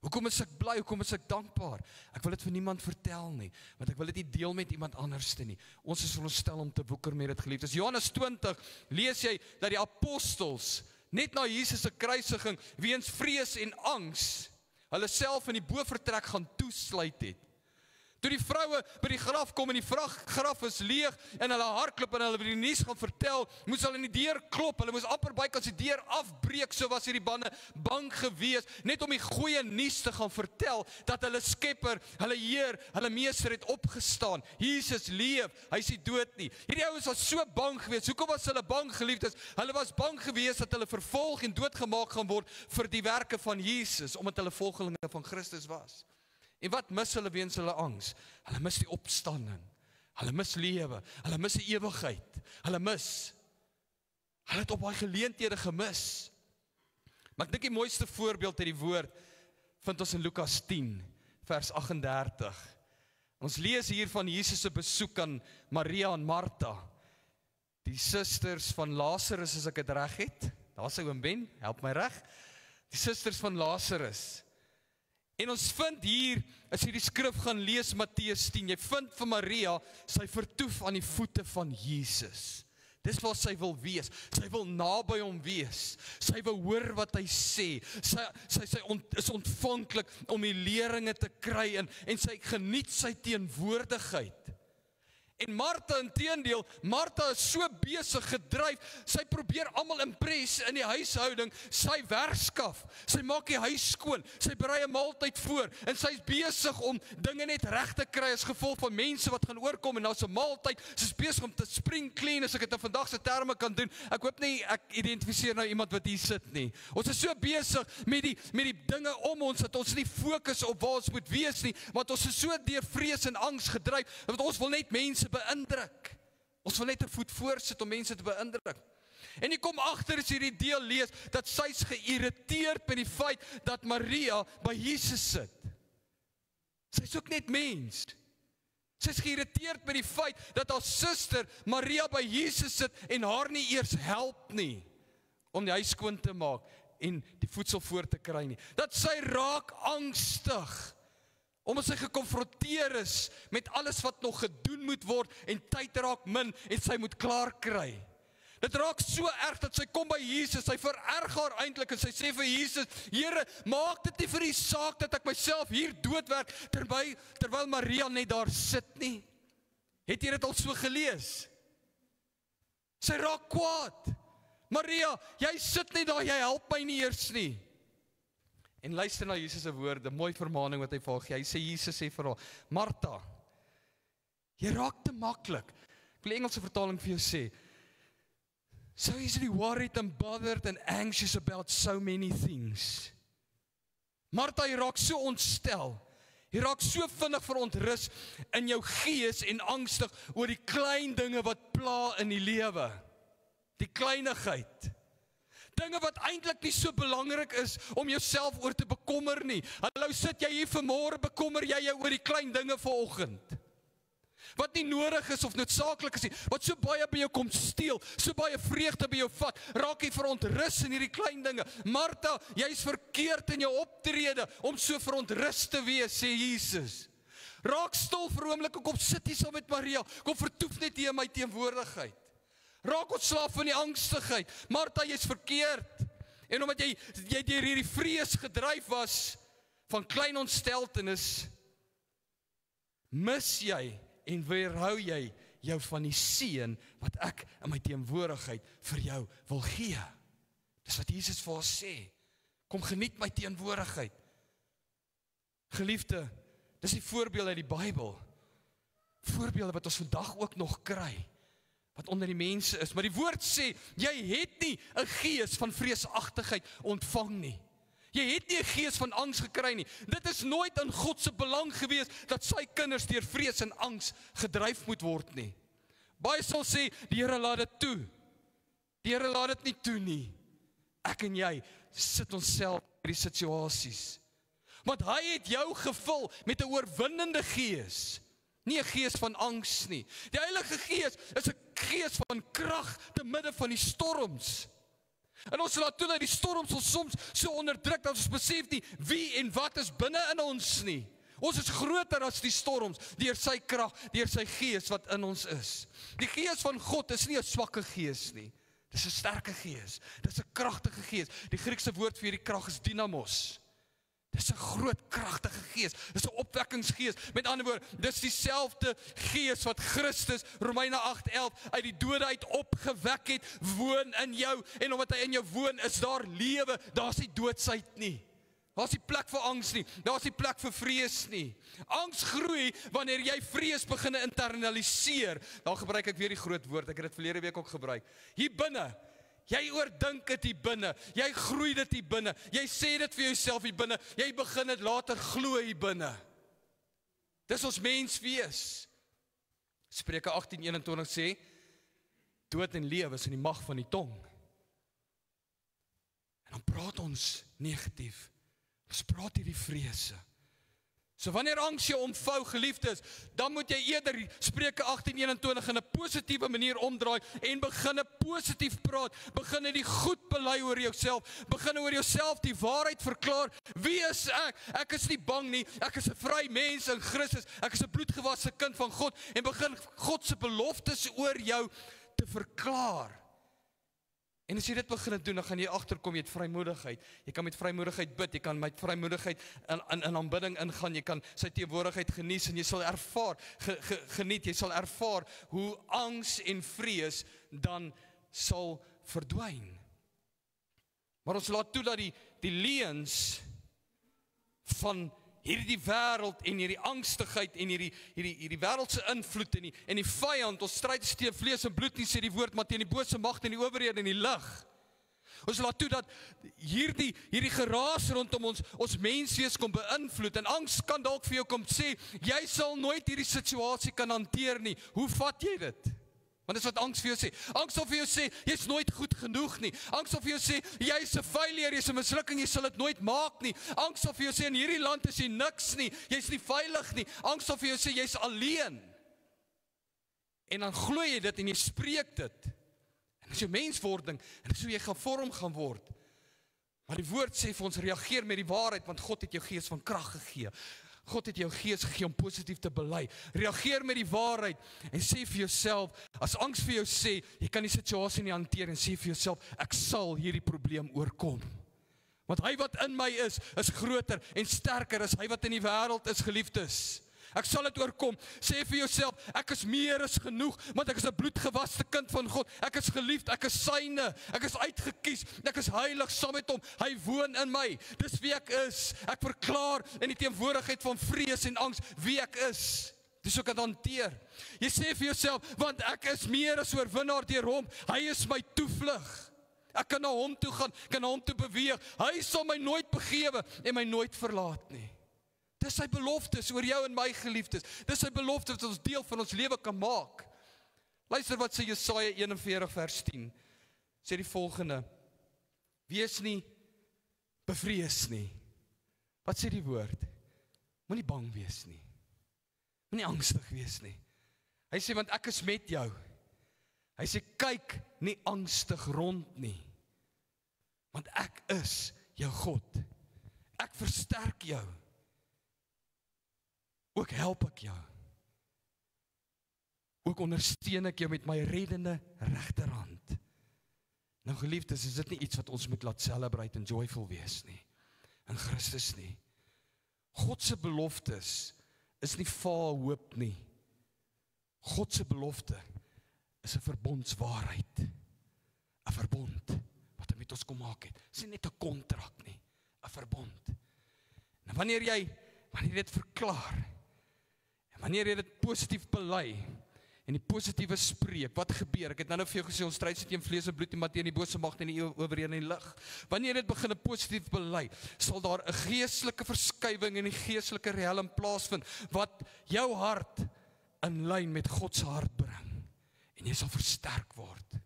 Hoekom is ek bly? Hoekom is ek dankbaar? Ek wil dit vir niemand vertel nie, want ek wil dit nie deel met iemand anderste nie. Ons is veronderstel om te woeker met dit, geliefdes. Johannes 20 lees jy dat die apostels net na Jesus se kruisiging weens vrees en angs hulle self in die bovertrek gaan toesluit het. Toe die vroue by die graf kom en die graf is leeg en hulle hardloop en hulle die nuus gaan vertel, moes hulle in die deur klop, hulle moes amper bykans die deur afbreek, so was hierdie manne bang gewees, net om die goeie nuus te gaan vertel, dat hulle skepper, hulle Heer, hulle meester het opgestaan, Jesus leef, hy is nie dood nie. Hierdie ouens was so bang gewees. Hoekom was hulle bang, geliefdes? Hulle was bang gewees dat hulle vervolg en doodgemaak gaan word vir die werke van Jesus, omdat hulle volgelinge van Christus was. En wat mis hulle weens hulle angs? Hulle mis die opstanding. Hulle mis lewe. Hulle mis die ewigheid. Hulle het op daai geleenthede gemis. Maar ek dink die mooiste voorbeeld uit die woord vind ons in Lukas 10, vers 38. Ons lees hier van Jesus se besoek aan Maria en Martha, die susters van Lazarus, as ek dit reg het. Daar sê oom Ben, help my reg. Die susters van Lazarus. En ons vind hier, as jy die skrif gaan lees, Matteus 10, jy vind vir Maria, sy vertoef aan die voete van Jesus. Dis waar sy wil wees, sy wil naby hom wees, sy wil hoor wat hy sê, sy is ontvanklik om die leringe te kry en sy geniet sy teenwoordigheid. En Martha inteendeel, Martha is so besig gedryf, sy probeer almal impres in die huishouding, sy werkskaf, sy maak die huis skoon, sy berei 'n maaltyd voor, en sy is besig om dinge net reg te kry as gevolg van mense wat gaan oorkom, en nou is 'n maaltyd, sy is besig om te spring clean, as ek dit in vandag se terme kan doen. Ek hoop nie, ek identifiseer nou iemand wat hier sit nie. Ons is so besig met die dinge om ons, dat ons nie fokus op waar ons moet wees nie, want ons is so deur vrees en angs gedryf, want ons wil net mense beïndruk. Ons wil net 'n voet voorsit om mense te beïndruk. En jy kom agter as jy die deel lees, dat sy's geïrriteerd met die feit dat Maria by Jesus sit. Sy's ook net mens. Sy's geïrriteerd met die feit dat haar suster Maria by Jesus sit en haar nie eers help nie, om die huis skoon te maak en die voedsel voor te kry nie. Dat sy raak angstig, omdat sy gekonfronteer is met alles wat nog gedoen moet word en tyd raak min en sy moet klaar kry. Dit raak so erg dat sy kom by Jesus, sy vererg haar eintlik en sy sê vir Jesus, Here, maak dit nie vir die saak dat ek myself hier doodwerk terwyl Maria net daar sit nie. Het jy dit al so gelees? Sy raak kwaad. Maria, jy sit net daar, jy help my nie eers nie. En luister na Jesus se woorde, mooi vermaning wat hy vir haar gee. Hy sê, Jesus sê vir haar, Martha, jy raak te maklik. Ek wil die Engelse vertaling vir jou sê, so easily worried and bothered and anxious about so many things. Martha, jy raak so ontstel. Jy raak so vinnig verontrus in jou gees en angstig oor die klein dinge wat pla in die lewe. Die kleinigheid. Dinge wat eintlik nie so belangrik is om jouself oor te bekommer nie. Hallo, sit jy hier vanmôre, bekommer jy jou oor die klein dinge vanoggend? Wat nie nodig is of noodsaaklik is nie, wat so baie by jou kom steel, so baie vreugde by jou vat, raak jy verontrus in hierdie klein dinge. Martha, jy is verkeerd in jou optrede om so verontrus te wees, sê Jesus. Raak stil vir 'n oomblik en kom sit hier saam met Maria, kom vertoef net hier in my teenwoordigheid. Raak ontslaaf van die angstigheid. Martha, jy's verkeerd. En omdat jy deur hierdie vrees gedryf was van klein ontsteltenis, mis jy en weerhou jy jou van die seën wat ek in my teenwoordigheid vir jou wil gee. Dis wat Jesus vir ons sê. Kom geniet my teenwoordigheid. Geliefde, dis die voorbeeld uit die Bybel. Voorbeelde wat ons vandag ook nog kry. Wat onder die mense is, maar die woord sê, jy het nie 'n gees van vreesagtigheid ontvang nie. Jy het nie 'n gees van angs gekry nie. Dit is nooit in God se belang gewees dat sy kinders deur vrees en angs gedryf moet word nie. Baie sal sê, die Here laat dit toe. Die Here laat dit nie toe nie. Ek en jy sit onsself in die situasies. Want hy het jou gevul met 'n oorwinnende gees. Nie 'n gees van angs nie. Die Heilige Gees is 'n gees van krag te midde van die storms. En ons laat toe dat die storms ons soms so onderdruk dat ons besef nie wie en wat is binne in ons nie. Ons is groter as die storms, deur sy krag, deur sy gees wat in ons is. Die gees van God is nie 'n swakke gees nie. Dis 'n sterke gees. Dis 'n kragtige gees. Die Griekse woord vir hierdie krag is dynamos. Dis 'n groot kragtige gees. Dis 'n opwekkingsgees. Met ander woorde, dis dieselfde gees wat Christus, Romeine 8:11, uit die dode uit opgewek het, woon in jou. En omdat hy in jou woon, is daar lewe. Daar's nie doodsheid nie. Daar's nie plek vir angs nie. Daar's nie plek vir vrees nie. Angs groei wanneer jy vrees begin internaliseer. Dan gebruik ek weer die groot woord. Ek het dit verlede week ook gebruik. Hier binne. Jy oordink dit hier binne. Jy groei dit hier binne. Jy sê dit vir jouself hier binne. Jy begin dit later glo hier binne. Dis ons mens wees. Spreuke 18:21 sê, dood en lewe is in die mag van die tong. En dan praat ons negatief. Ons praat hierdie vrese. So wanneer angs jou omvou, geliefdes, dan moet jy eerder Spreuke 18:21 in 'n positiewe manier omdraai en begin positief praat. Begin die goed bely oor jouself. Begin oor jouself die waarheid verklaar. Wie is ek? Ek is nie bang nie. Ek is 'n vry mens in Christus. Ek is 'n bloedgewasse kind van God en begin God se beloftes oor jou te verklaar. En as jy dit begin doen, dan gaan jy agterkom, jy het vrymoedigheid. Jy kan met vrymoedigheid bid, jy kan met vrymoedigheid in aanbidding ingaan, jy kan sy teenwoordigheid geniet en jy sal ervaar, geniet, jy sal ervaar hoe angs en vrees dan sal verdwyn. Maar ons laat toe dat die leuns van hierdie wêreld en hierdie angstigheid en hierdie wêreldse invloed en die vyand, ons stryd is teen vlees en bloed nie, sê die woord, maar teen die bose magte en die owerhede en die lig. Ons laat toe dat hierdie geraas rondom ons menswees kom beïnvloed en angs kan dalk vir jou kom sê, jy sal nooit hierdie situasie kan hanteer nie. Hoe vat jy dit? Want dis wat angs vir jou sê. Angs sal vir jou sê, jy's nooit goed genoeg nie. Angs sal vir jou sê, jy's 'n failure, jy's 'n mislukking, jy sal dit nooit maak nie. Angs sal vir jou sê, in hierdie land is jy niks nie, jy's nie veilig nie. Angs sal vir jou sê, jy's alleen. En dan glo jy dit en jy spreek dit. En dis jou menswording, en dis hoe jy gevorm gaan word. Maar die woord sê vir ons, reageer met die waarheid, want God het jou gees van krag gegee. God het jou gees gegee om positief te bely. Reageer met die waarheid en sê vir jouself, as angs vir jou sê, jy kan die situasie nie hanteer en sê vir jouself, ek sal hierdie probleem oorkom. Want hy wat in my is groter en sterker as hy wat in die wêreld is, geliefdes. Ek sal dit oorkom. Sê vir jouself, ek is meer as genoeg, want ek is 'n bloedgewaste kind van God. Ek is geliefd, ek is syne, ek is uitgekies, ek is heilig saam met hom. Hy woon in my. Dis wie ek is. Ek verklaar in die teenwoordigheid van vrees en angs wie ek is. Dis ook dit hanteer. Jy sê vir jouself, want ek is meer as oorwinnaar deur hom. Hy is my toevlug. Ek kan na hom toe gaan, kan na hom toe beweeg. Hy sal my nooit begewe en my nooit verlaat nie. Dis sy beloftes oor jou en my, geliefdes. Dis sy beloftes wat ons deel van ons lewe kan maak. Luister wat sê Jesaja 41 vers 10. Sê die volgende: wees nie bevrees nie. Wat sê die woord? Moenie bang wees nie. Moenie angstig wees nie. Hy sê, want ek is met jou. Hy sê, kyk nie angstig rond nie. Want ek is jou God. Ek versterk jou. Ook help ek jou. Ook ondersteun ek jou met my reddende regterhand. Nou geliefdes, is dit nie iets wat ons moet laat celebrate en joyful wees nie. In Christus nie. God se beloftes is nie vaal hoop nie. God se belofte is 'n verbondswaarheid. 'n Verbond wat hy met ons kom maak het. Dit is nie net 'n kontrak nie, 'n verbond. En wanneer jy dit verklaar, en wanneer jy dit positief bely, en die positiewe spreek, wat gebeur? Ek het nou vir jou gesê, ons stryd sit teen vlees en bloed en teen die bose magte en die owerhede en die lig. Wanneer jy dit begin positief bely, sal daar 'n geestelike verskywing in die geestelike riem plaasvind, wat jou hart in lyn met God se hart bring. En jy sal versterk word.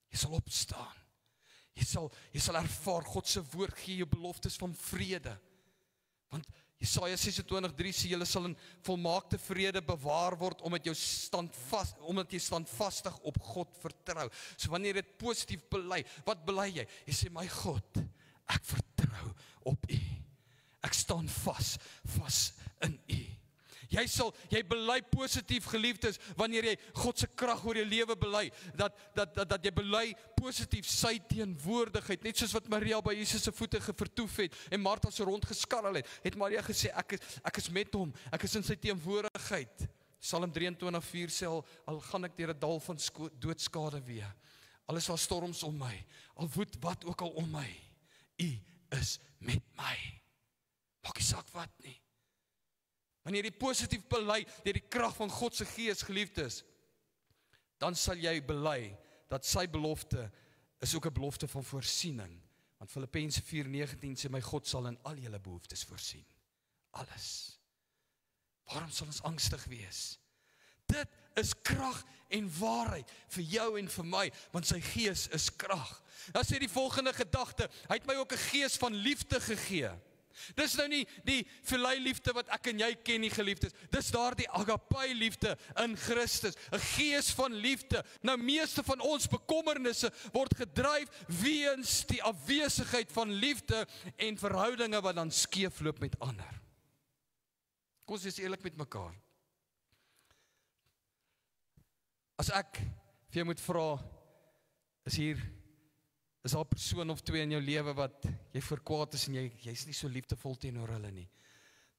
Jy sal opstaan. Jy sal ervaar God se woord gee jou beloftes van vrede. Want Jesaja 26:3 sê, julle sal in volmaakte vrede bewaar word, omdat jy standvastig op God vertrou. So wanneer jy dit positief bely, wat bely jy? Jy sê, my God, ek vertrou op U. Ek staan vas in U. Jy bely positief, geliefdes, wanneer jy God se krag oor jou lewe bely, dat jy bely positief sy teenwoordigheid, net soos wat Maria by Jesus se voete vertoef het, en Martha so rondgeskarrel het Maria gesê, ek is met hom, ek is in sy teenwoordigheid. Psalm 23:4 sê, al gaan ek deur 'n dal van doodskade wee, alles waar storms om my, al woed wat ook al om my, U is met my. Maak nie saak wat nie. Wanneer jy positief bely deur die krag van God se Gees, geliefdes, dan sal jy bely dat sy belofte is ook 'n belofte van voorsiening. Want Filippense 4:19 sê, my God sal in al julle behoeftes voorsien. Alles. Waarom sal ons angstig wees? Dit is krag en waarheid vir jou en vir my, want sy Gees is krag. Dan sê die volgende gedagte, hy het my ook 'n gees van liefde gegee. Dis nou nie die filei liefde wat ek en jy ken nie, geliefdes. Dis daar die agape liefde in Christus, 'n gees van liefde. Nou meeste van ons bekommernisse word gedryf weens die afwesigheid van liefde en verhoudinge wat dan skeefloop met ander. Kom ons wees eerlik met mekaar. As ek vir jou moet vra, is daar 'n persoon of twee in jou lewe wat jy verkwaad is en jy's nie so liefdevol teenoor hulle nie,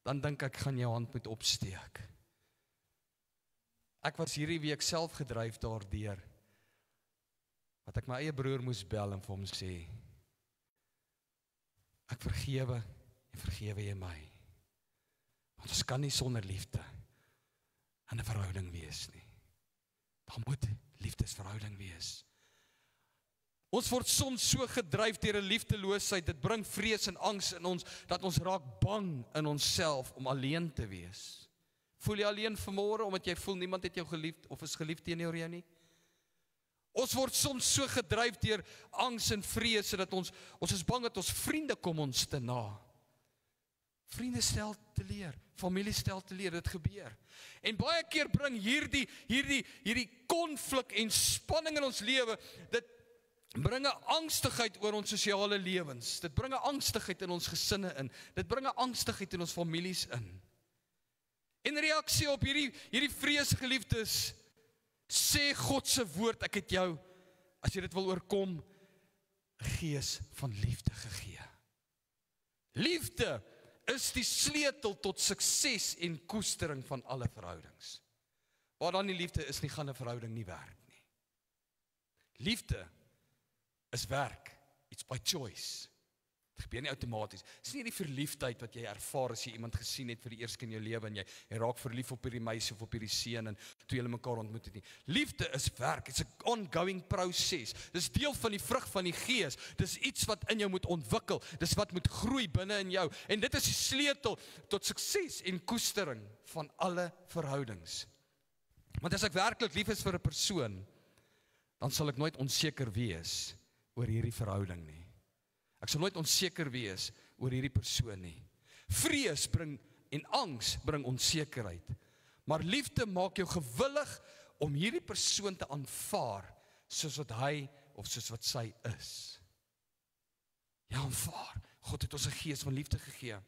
dan dink ek gaan jou hand moet opsteek. Ek was hierdie week self gedryf daardeur, wat ek my eie broer moes bel en vir hom sê, ek vergewe en vergewe jy my. Want ons kan nie sonder liefde in 'n verhouding wees nie. Daar moet liefdesverhouding wees. Ons word soms so gedryf deur 'n liefdeloosheid, dit bring vrees en angs in ons, dat ons raak bang in onsself om alleen te wees. Voel jy alleen vanmôre, omdat jy voel niemand het jou geliefd, of is geliefd teenoor jou nie? Ons word soms so gedryf deur angs en vrees, dat ons is bang dat ons vriende kom ons te na. Vriende stel te leer, familie stel te leer, dit gebeur. En baie keer bring hierdie konflik en spanning in ons lewe, dit bring 'n angstigheid oor ons sosiale lewens. Dit bring 'n angstigheid in ons gesinne in. Dit bring 'n angstigheid in ons families in. En reaksie op hierdie vrees, geliefdes, sê God se woord, ek het jou, as jy dit wil oorkom, 'n gees van liefde gegee. Liefde is die sleutel tot sukses en koestering van alle verhoudings. Waar dan nie liefde is nie, gaan 'n verhouding nie werk nie. Liefde is werk, it's by choice. Dit gebeur nie outomaties. Dit is nie die verliefdheid wat jy ervaar as jy iemand gesien het vir die eerste keer in jou lewe en jy raak verlief op hierdie meisie of op hierdie seun en toe julle mekaar ontmoet het nie. Liefde is werk, it's 'n ongoing proses. Dis deel van die vrug van die Gees. Dis iets wat in jou moet ontwikkel. Dis wat moet groei binne in jou. En dit is die sleutel tot sukses en koestering van alle verhoudings. Want as ek werklik lief is vir 'n persoon, dan sal ek nooit onseker wees oor hierdie verhouding nie. Ek sal nooit onseker wees oor hierdie persoon nie. Vrees en angs bring onsekerheid. Maar liefde maak jou gewillig om hierdie persoon te aanvaar soos wat hy of soos wat sy is. Ja, aanvaar. God het ons 'n gees van liefde gegee.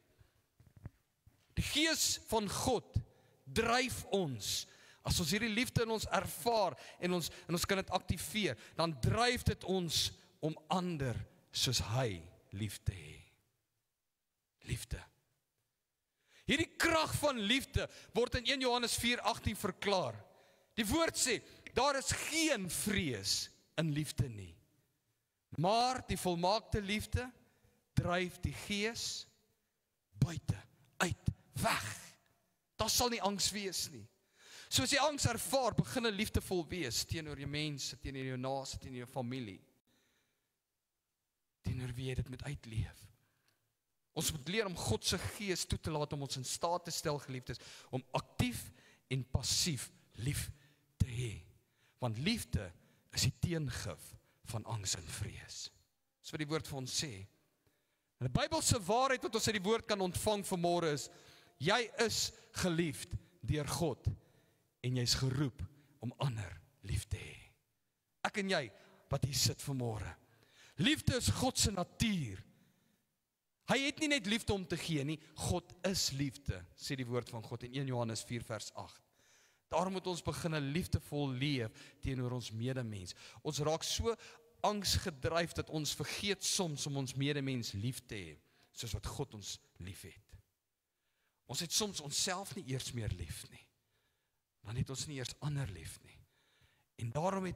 Die gees van God dryf ons. As ons hierdie liefde in ons ervaar en ons kan dit aktiveer, dan dryf dit ons om ander soos hy lief te hê. Liefde. Hierdie krag van liefde word in 1 Johannes 4:18 verklaar. Die woord sê, daar is geen vrees in liefde nie. Maar die volmaakte liefde dryf die gees buite, uit, weg. Daar sal nie angs wees nie. So as jy angs ervaar, begin 'n liefdevol wees teenoor jou mense, teenoor jou naaste, teenoor jou familie. Teenoor wie jy dit moet uitleef. Ons moet leer om God se gees toe te laat om ons in staat te stel, geliefdes, om aktief en passief lief te hê. Want liefde is die teengif van angs en vrees. Dis wat die woord vir ons sê. En die Bybelse waarheid wat ons uit die woord kan ontvang vanmôre is, jy is geliefd deur God en jy's geroep om ander lief te hê. Ek en jy wat hier sit vanmôre. Liefde is God se natuur. Hy het nie net liefde om te gee nie, God is liefde, sê die woord van God in 1 Johannes 4 vers 8. Daarom moet ons begin liefdevol leef teenoor ons medemens. Ons raak so angsgedryf dat ons vergeet soms om ons medemens lief te hê, soos wat God ons lief het. Ons het soms onsself nie eers meer lief nie. Dan het ons nie eers ander lief nie. En daarom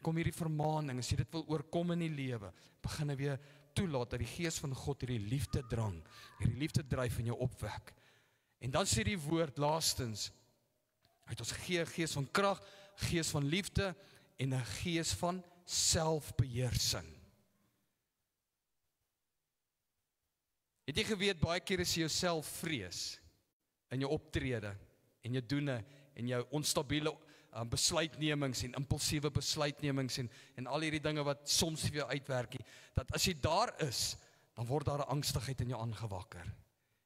kom hierdie vermaaning, as jy dit wil oorkom in die lewe, begin weer toelaat dat die Gees van God hierdie liefde drang, hierdie liefde dryf in jou opwek. En dan sê die woord laastens, hy het ons gegee 'n gees van krag, gees van liefde en 'n gees van selfbeheersing. Het jy geweet, baie keer is jy jouself vrees in jou optrede, en jou doene, en jou onstabiele besluitnemings en impulsiewe besluitnemings en al hierdie dinge wat soms vir jou uitwerk, dat as jy daar is, dan word daar 'n angstigheid in jou aangewakker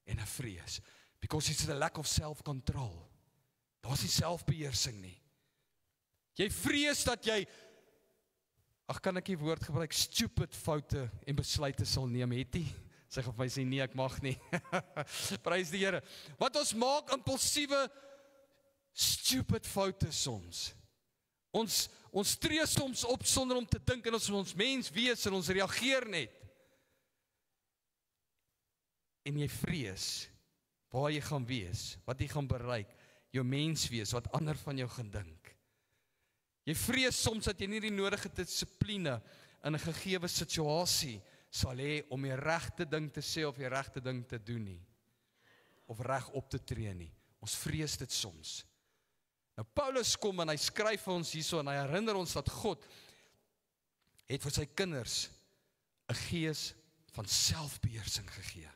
en 'n vrees, because it's a lack of self-control. Daar is nie selfbeheersing nie. Jy vrees dat jy, kan ek die woord gebruik, stupid foute en besluite sal neem, het jy? Sê of my sê nee, ek mag nie. Prys die Here. Wat ons maak impulsiewe stupid foute soms. Ons tree soms op sonder om te dink en ons mens wees en ons reageer net. En jy vrees waar jy gaan wees, wat jy gaan bereik, jou mens wees, wat ander van jou gaan dink. Jy vrees soms dat jy nie die nodige dissipline in 'n gegeewe situasie sal hê om die regte ding te sê of die regte ding te doen nie, of reg op te tree nie. Ons vrees dit soms. Nou Paulus kom en hy skryf vir ons hierso en hy herinner ons dat God het vir sy kinders 'n gees van selfbeheersing gegee.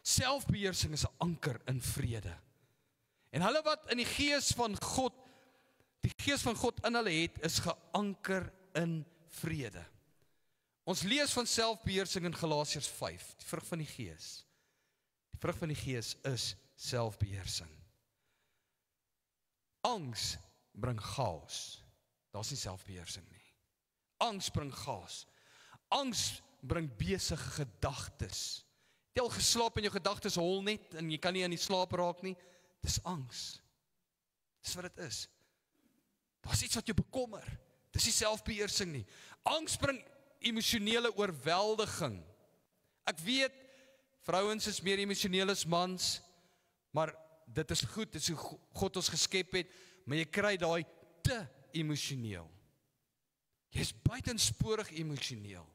Selfbeheersing is 'n anker in vrede. En hulle wat in die gees van God in hulle het, is geanker in vrede. Ons lees van selfbeheersing in Galasiërs 5, die vrug van die Gees. Die vrug van die Gees is selfbeheersing. Angs bring chaos. Daar's nie selfbeheersing nie. Angs bring chaos. Angs bring besige gedagtes. Jy al geslaap en jou gedagtes hol net en jy kan nie aan die slaap raak nie. Dis angs. Dis wat dit is. Daar's iets wat jou bekommer. Dis nie selfbeheersing nie. Angs bring emosionele oorweldiging. Ek weet, vrouens is meer emosioneel as mans, maar dit is goed, dit is hoe God ons geskep het, maar jy kry daai te emosioneel. Jy is buitensporig emosioneel.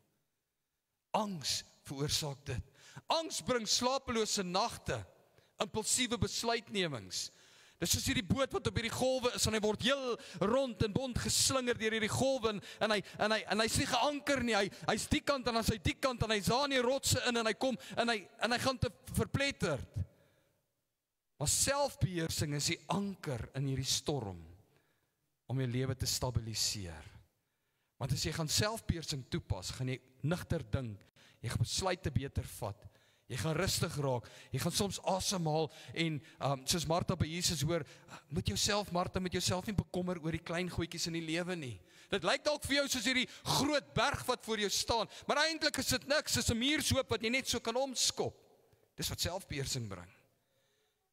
Angs veroorsaak dit. Angs bring slapelose nagte, impulsiewe besluitnemings. Dis soos hierdie boot wat op hierdie golwe is en hy word heel rond en bond geslinger deur hierdie golwe en hy's nie geanker nie. Hy's die kant en dan is hy die kant en hy's daar in die rotse in en hy kom en hy gaan te verpletterd. Maar selfbeheersing is die anker in hierdie storm om jou lewe te stabiliseer. Want as jy gaan selfbeheersing toepas, gaan jy nigter dink, jy gaan besluite beter vat. Jy gaan rustig raak, jy gaan soms asemhaal en soos Martha by Jesus hoor, Martha, met jouself nie bekommer oor die klein goedjies in die lewe nie. Dit lyk dalk vir jou soos hierdie groot berg wat voor jou staan, maar eintlik is dit niks, dis 'n muurshoop wat jy net so kan omskop. Dis wat selfbeheersing bring.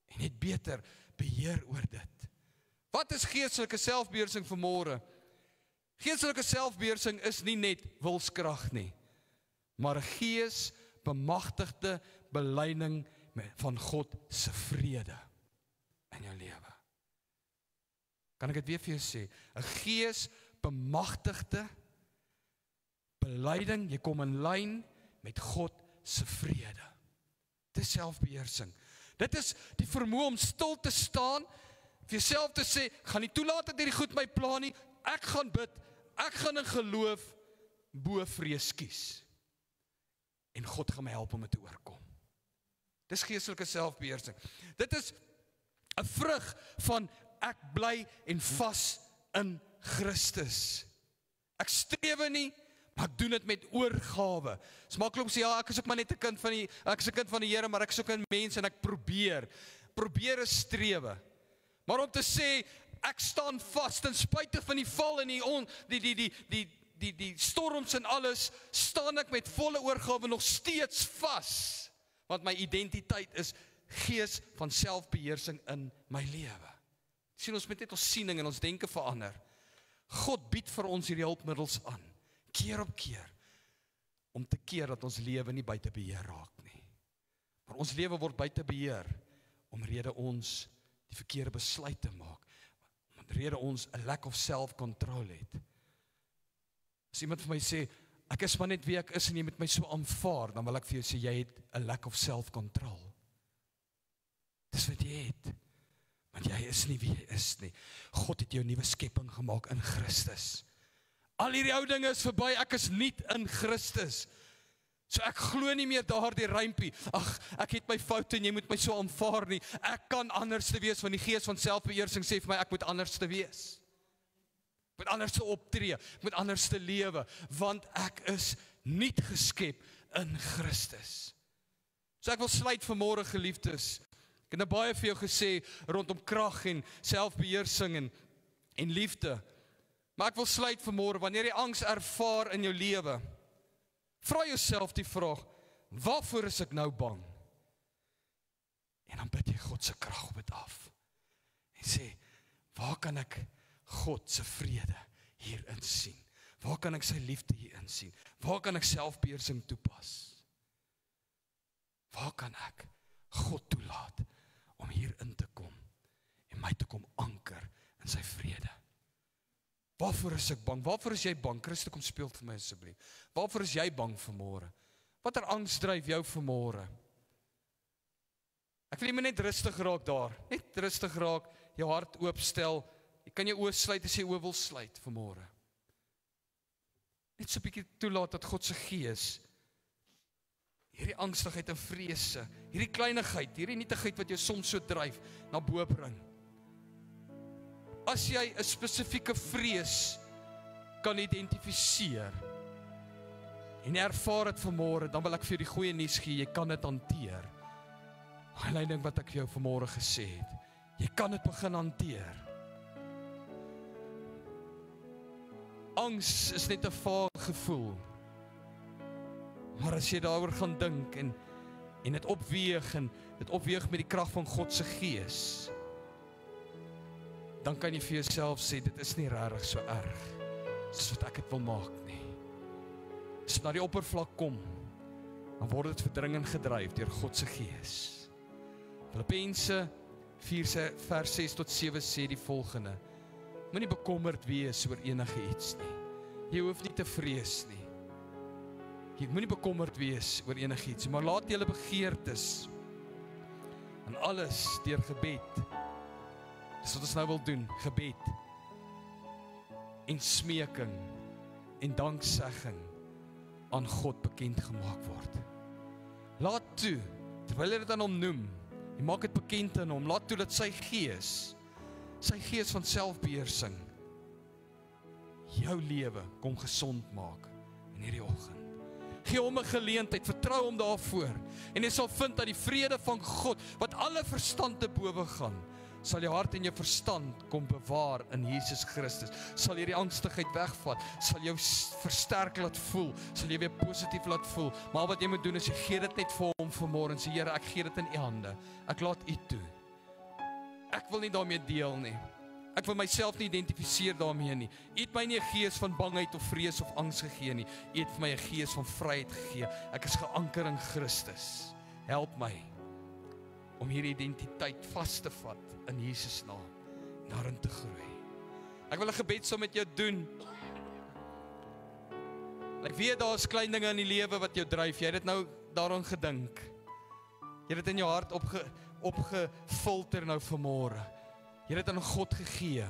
En net beter beheer oor dit. Wat is geestelike selfbeheersing vanmôre? Geestelike selfbeheersing is nie net wilskrag nie, maar 'n gees bemagtigde belyning van God se vrede in jou lewe. Kan ek dit weer vir jou sê? 'n gees bemagtigde belyning, jy kom in lyn met God se vrede. Dit is selfbeheersing. Dit is die vermoë om stil te staan, vir jouself te sê, gaan nie toelaat dat hierdie goed my pla nie, ek gaan bid, ek gaan in geloof bo vrees kies. En God gaan my help om dit te oorkom. Dis geestelike selfbeheersing. Dit is 'n vrug van ek bly en vas in Christus. Ek strewe nie, Maar ek doen dit met oorgawe. Dis maklik om sê, ja, ek is ook maar net 'n kind van die Here, maar ek is ook 'n mens en ek probeer is strewe. Maar om te sê, ek staan vas ten spyte van die val en die storms en alles, staan ek met volle oorgawe nog steeds vas. Want my identiteit is gees van selfbeheersing in my lewe. Sien, ons moet net ons siening en ons denke verander. God bied vir ons hierdie hulpmiddels aan, keer op keer, om te keer dat ons lewe nie buite beheer raak nie. Maar ons lewe word buite beheer, omrede ons die verkeerde besluit te maak, omrede ons 'n lack of self-control het. As iemand vir my sê, ek is maar net wie ek is en jy moet my so aanvaar, dan wil ek vir jou sê, jy het 'n lack of self-control. Dis wat jy het. Want jy is nie wie jy is nie. God het jou 'n nuwe skepping gemaak in Christus. Al hierdie ou dinge is verby, ek is nuut in Christus. So ek glo nie meer daardie rympie, ag, ek het my foute en jy moet my so aanvaar nie. Ek kan anders te wees, want die gees van selfbeheersing sê vir my, ek moet anders te wees. Ek moet anders te optree, ek moet anders te lewe, want ek is nuut geskep in Christus. So ek wil sluit vanmôre, geliefdes. Ek het nou baie vir jou gesê rondom krag en selfbeheersing en liefde. Maar ek wil sluit vanmôre, wanneer jy angs ervaar in jou lewe, vra jouself die vraag, waarvoor is ek nou bang? En dan bid jy God se krag op dit af. En sê, waar kan ek God se vrede hierin sien? Waar kan ek sy liefde hierin sien? Waar kan ek selfbeheersing toepas? Waar kan ek God toelaat om hierin te kom en my te kom anker in sy vrede? Waarvoor is ek bang? Waarvoor is jy bang? Christus, kom speel vir my asseblief. Waarvoor is jy bang vanmôre? Watter angs dryf jou vanmôre? Ek wil jy net rustig raak daar. Net rustig raak, jou hart oopstel. Jy kan jou oë sluit as jy oë wil sluit vanmôre. Net so 'n bietjie toelaat dat God se gees hierdie angstigheid en vrese, hierdie kleinigheid, hierdie nietigheid wat jou soms so dryf, na bo bring. As jy 'n spesifieke vrees kan identifiseer en ervaar dit vanmôre, dan wil ek vir jou die goeie nuus gee, jy kan dit hanteer. Daai ding wat ek vir jou vanmôre gesê het, jy kan dit begin hanteer. Angs is net 'n vaag gevoel. Maar as jy daaroor gaan dink en dit opweeg met die krag van God se gees, dan kan jy vir jouself sê, dit is nie regtig so erg soos wat ek dit wil maak nie. As dit na die oppervlak kom, dan word dit verdringend gedryf deur God se gees. Filippense 4 vers 6 tot 7 sê die volgende: moenie bekommerd wees oor enige iets nie. Jy hoef nie te vrees nie. Jy moenie bekommerd wees oor enigiets, maar laat julle begeertes en alles deur gebed. Dis wat ons nou wil doen, gebed en smeking en danksegging aan God bekend gemaak word. Laat toe, terwyl jy dit aan hom noem, jy maak dit bekend aan hom, laat toe dat sy gees van selfbeheersing jou lewe kom gesond maak in hierdie oggend. Gee hom 'n geleentheid, vertrou hom daarvoor en jy sal vind dat die vrede van God, wat alle verstand te bowe gaan, sal jou hart en jou verstand kom bewaar in Jesus Christus, sal jy die angstigheid wegvat, sal jou versterk laat voel, sal jy weer positief laat voel, maar wat jy moet doen is, jy gee dit net vir hom vanmôre en sê, Here, ek gee dit in u hande, ek laat u toe. Ek wil nie daarmee deel nie. Ek wil myself nie identifiseer daarmee nie. U het my nie 'n gees van bangheid of vrees of angs gegee nie. U het vir my 'n gees van vryheid gegee. Ek is geanker in Christus. Help my om hierdie identiteit vas te vat in Jesus naam en daarin te groei. Ek wil 'n gebed saam met jou doen. Ek weet daar is klein dinge in die lewe wat jou dryf. Jy het dit nou daaraan gedink. Jy het dit in jou hart opgefilter nou vanmôre. Jy het dit aan God gegee.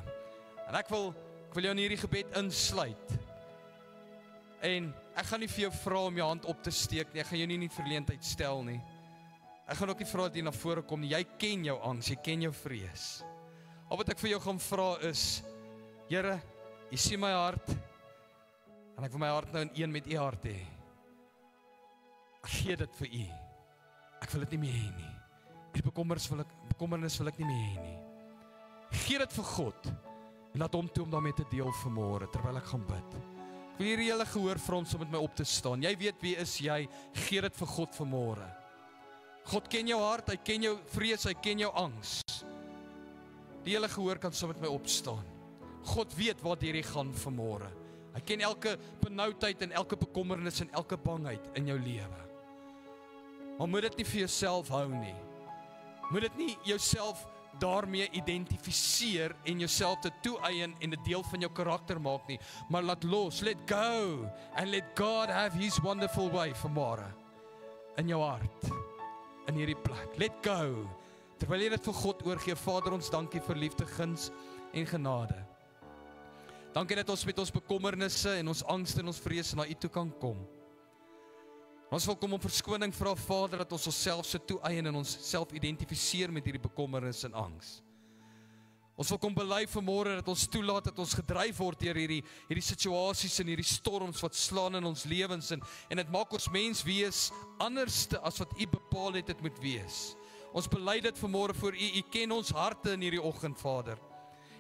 En ek wil jou in hierdie gebed insluit. En ek gaan nie vir jou vra om jou hand op te steek nie. Ek gaan jou nie in die verleentheid stel nie. Ek gaan ook nie vra dat jy na vore kom nie. Jy ken jou angs, jy ken jou vrees. Al wat ek vir jou gaan vra is, Here, U sien my hart. En ek wil my hart nou in een met u hart hê. Ek gee dit vir u. Ek wil dit nie meer hê nie. Die bekommernis wil ek nie meer hê nie. Gee dit vir God. En laat hom toe om daarmee te deel vanmôre, terwyl ek gaan bid. Ek wil hierdie hele gehoor vir ons om met my op te staan. Jy weet wie is jy, gee dit vir God vanmôre. God ken jou hart, hy ken jou vrees, hy ken jou angs. Die hele gehoor kan saam met my opstaan. God weet waar jy gaan vanmôre. Hy ken elke benoudheid en elke bekommernis en elke bangheid in jou lewe. Maar moet dit nie vir jouself hou nie. Moet dit nie jouself daarmee identifiseer en jouself te toeëien en 'n deel van jou karakter maak nie, maar laat los, let go, and let God have his wonderful way vanmôre in jou hart, in hierdie plek. Let go. Terwyl jy dit vir God oorgee, Vader, ons dankie vir liefde, guns en genade. Dankie dat ons met ons bekommernisse en ons angste en ons vrese na U toe kan kom. Ons wil kom om verskoning vra, Vader, dat ons onsself so toeëien en ons self identifiseer met hierdie bekommernis en angs. Ons wil kom bely vanmôre dat ons toelaat dat ons gedryf word deur hierdie situasies en hierdie storms wat slaan in ons lewens en dit maak ons mens wees anderste as wat U bepaal het dit moet wees. Ons bely dit vanmôre voor U. U ken ons harte in hierdie oggend, Vader.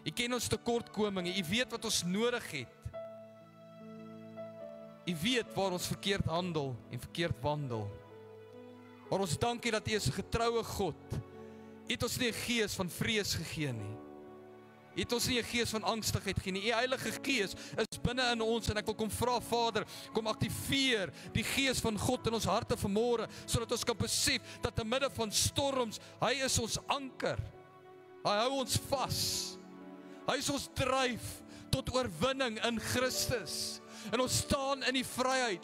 U ken ons tekortkominge. U weet wat ons nodig het. U weet waar ons verkeerd handel en verkeerd wandel. Maar ons dankie dat U is 'n getroue God. U het ons nie 'n gees van vrees gegee nie. U het ons nie 'n gees van angstigheid gegee nie. U Heilige Gees is binne in ons en ek wil kom vra, Vader, kom aktiveer die Gees van God in ons harte vanmôre, sodat ons kan besef dat te midde van storms, Hy is ons anker. Hy hou ons vas. Hy is ons dryf tot oorwinning in Christus. En ons staan in die vryheid.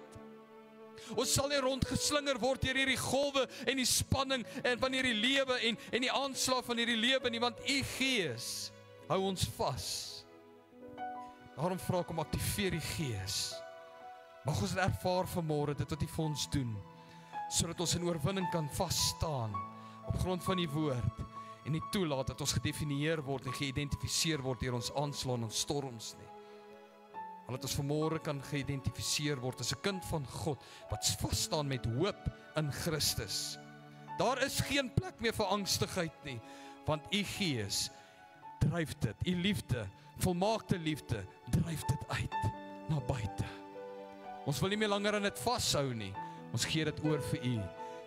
Ons sal nie rondgeslinger word deur hierdie golwe en die spanning en van hierdie lewe en die aanslag van hierdie lewe nie, want U Gees hou ons vas. Daarom vra ek om aktiveer die Gees. Mag ons dit ervaar vanmôre, dit wat U vir ons doen, sodat ons in oorwinning kan vas staan op grond van die woord en nie toelaat dat ons gedefinieer word en geïdentifiseer word deur ons aanslae en ons storms nie. Maar dat ons vanmôre kan geïdentifiseer word as 'n kind van God wat vas staan met hoop in Christus. Daar is geen plek meer vir angstigheid nie, want U Gees dryf dit. U liefde, volmaakte liefde, dryf dit uit na buite. Ons wil nie meer langer aan dit vashou nie. Ons gee dit oor vir U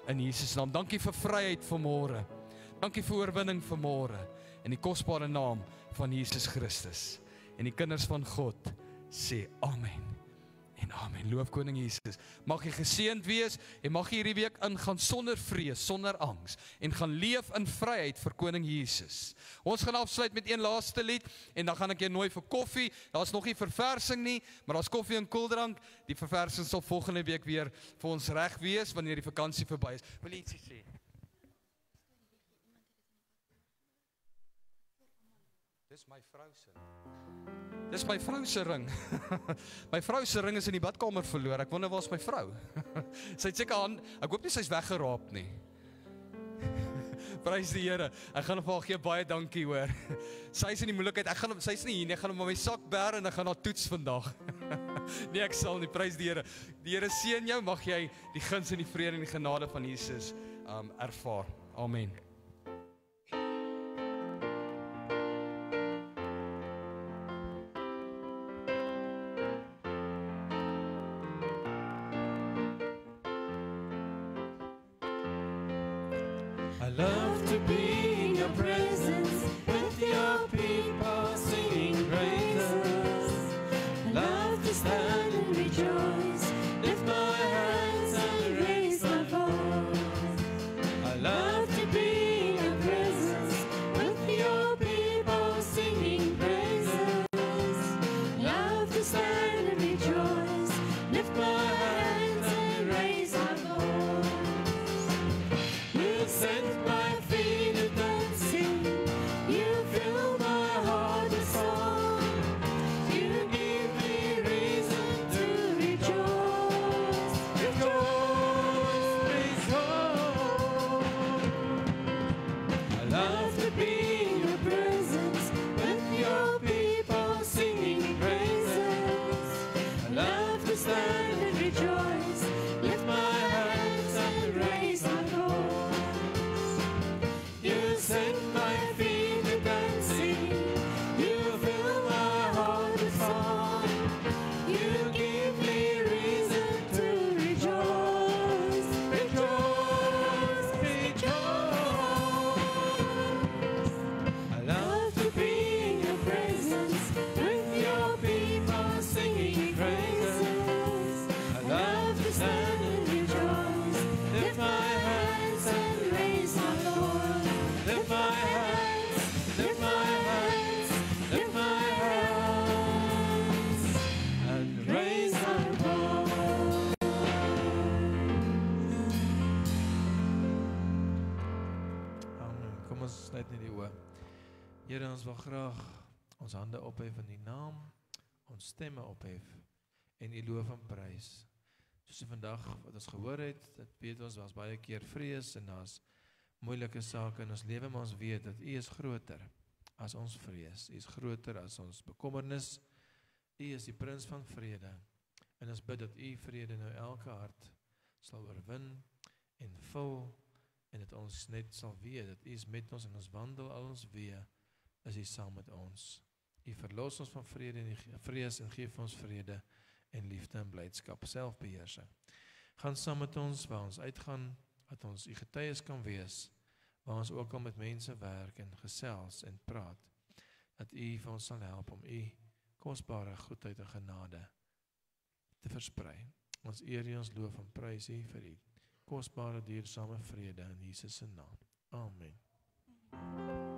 in Jesus naam. Dankie vir vryheid vanmôre. Dankie vir oorwinning vanmôre in die kosbare naam van Jesus Christus. En die kinders van God sê amen en amen. Loof koning Jesus. Mag jy geseënd wees en mag jy hierdie week ingaan sonder vrees, sonder angs en gaan leef in vryheid vir koning Jesus. Ons gaan afsluit met een laaste lied en dan gaan ek jou nooi vir koffie. Daar's nog nie verversing nie, maar daar's koffie en koeldrank. Die verversing sal volgende week weer vir ons reg wees wanneer die vakansie verby is. Wil jy ietsie sê? Dis my vrou se. Dis my vrou se ring. My vrou se ring is in die badkamer verloor. Ek wonder waar is my vrou? Sy het seker aan, ek hoop nie sy's weggeraap nie. Prys die Here. Ek gaan vir haar gee baie dankie hoor. Sy is in die moeilikheid. Sy's nie hier nie. Ek gaan hom op my sak bær en ek gaan haar toets vandag. Nee, ek sal nie. Prys die Here. Die Here seën jou. Mag jy die guns en die vrede en die genade van Jesus ervaar. Amen. I love to be in your presence with your people singing praises. Love to stand and rejoice, lift my hands and raise my voice. I love to be in your presence with your people singing praises. Love to stand and rejoice, lift my hands and raise my voice. You set my feet a dancing Here, ons wil graag ons hande ophef in die naam, ons stemme ophef en U loof en prys. Soos vandag wat ons gehoor het, dat weet ons, was baie keer vrees en daar's moeilike sake in ons lewe, maar ons weet dat U is groter as ons vrees. U is groter as ons bekommernis. U is die prins van vrede. En ons bid dat U vrede nou elke hart sal oorwin en vul en dat ons net sal weet dat U is met ons en ons wandel al ons weë is U saam met ons. U verlos ons van vrede en vrees en gee vir ons vrede en liefde en blydskap, selfbeheersing. Gaan saam met ons waar ons uitgaan, dat ons U getuies kan wees, waar ons ook al met mense werk en gesels en praat, dat U vir ons sal help om U kosbare goedheid en genade te versprei. Ons eer U, ons loof en prys U vir U kosbare diersame vrede in Jesus se naam. Amen.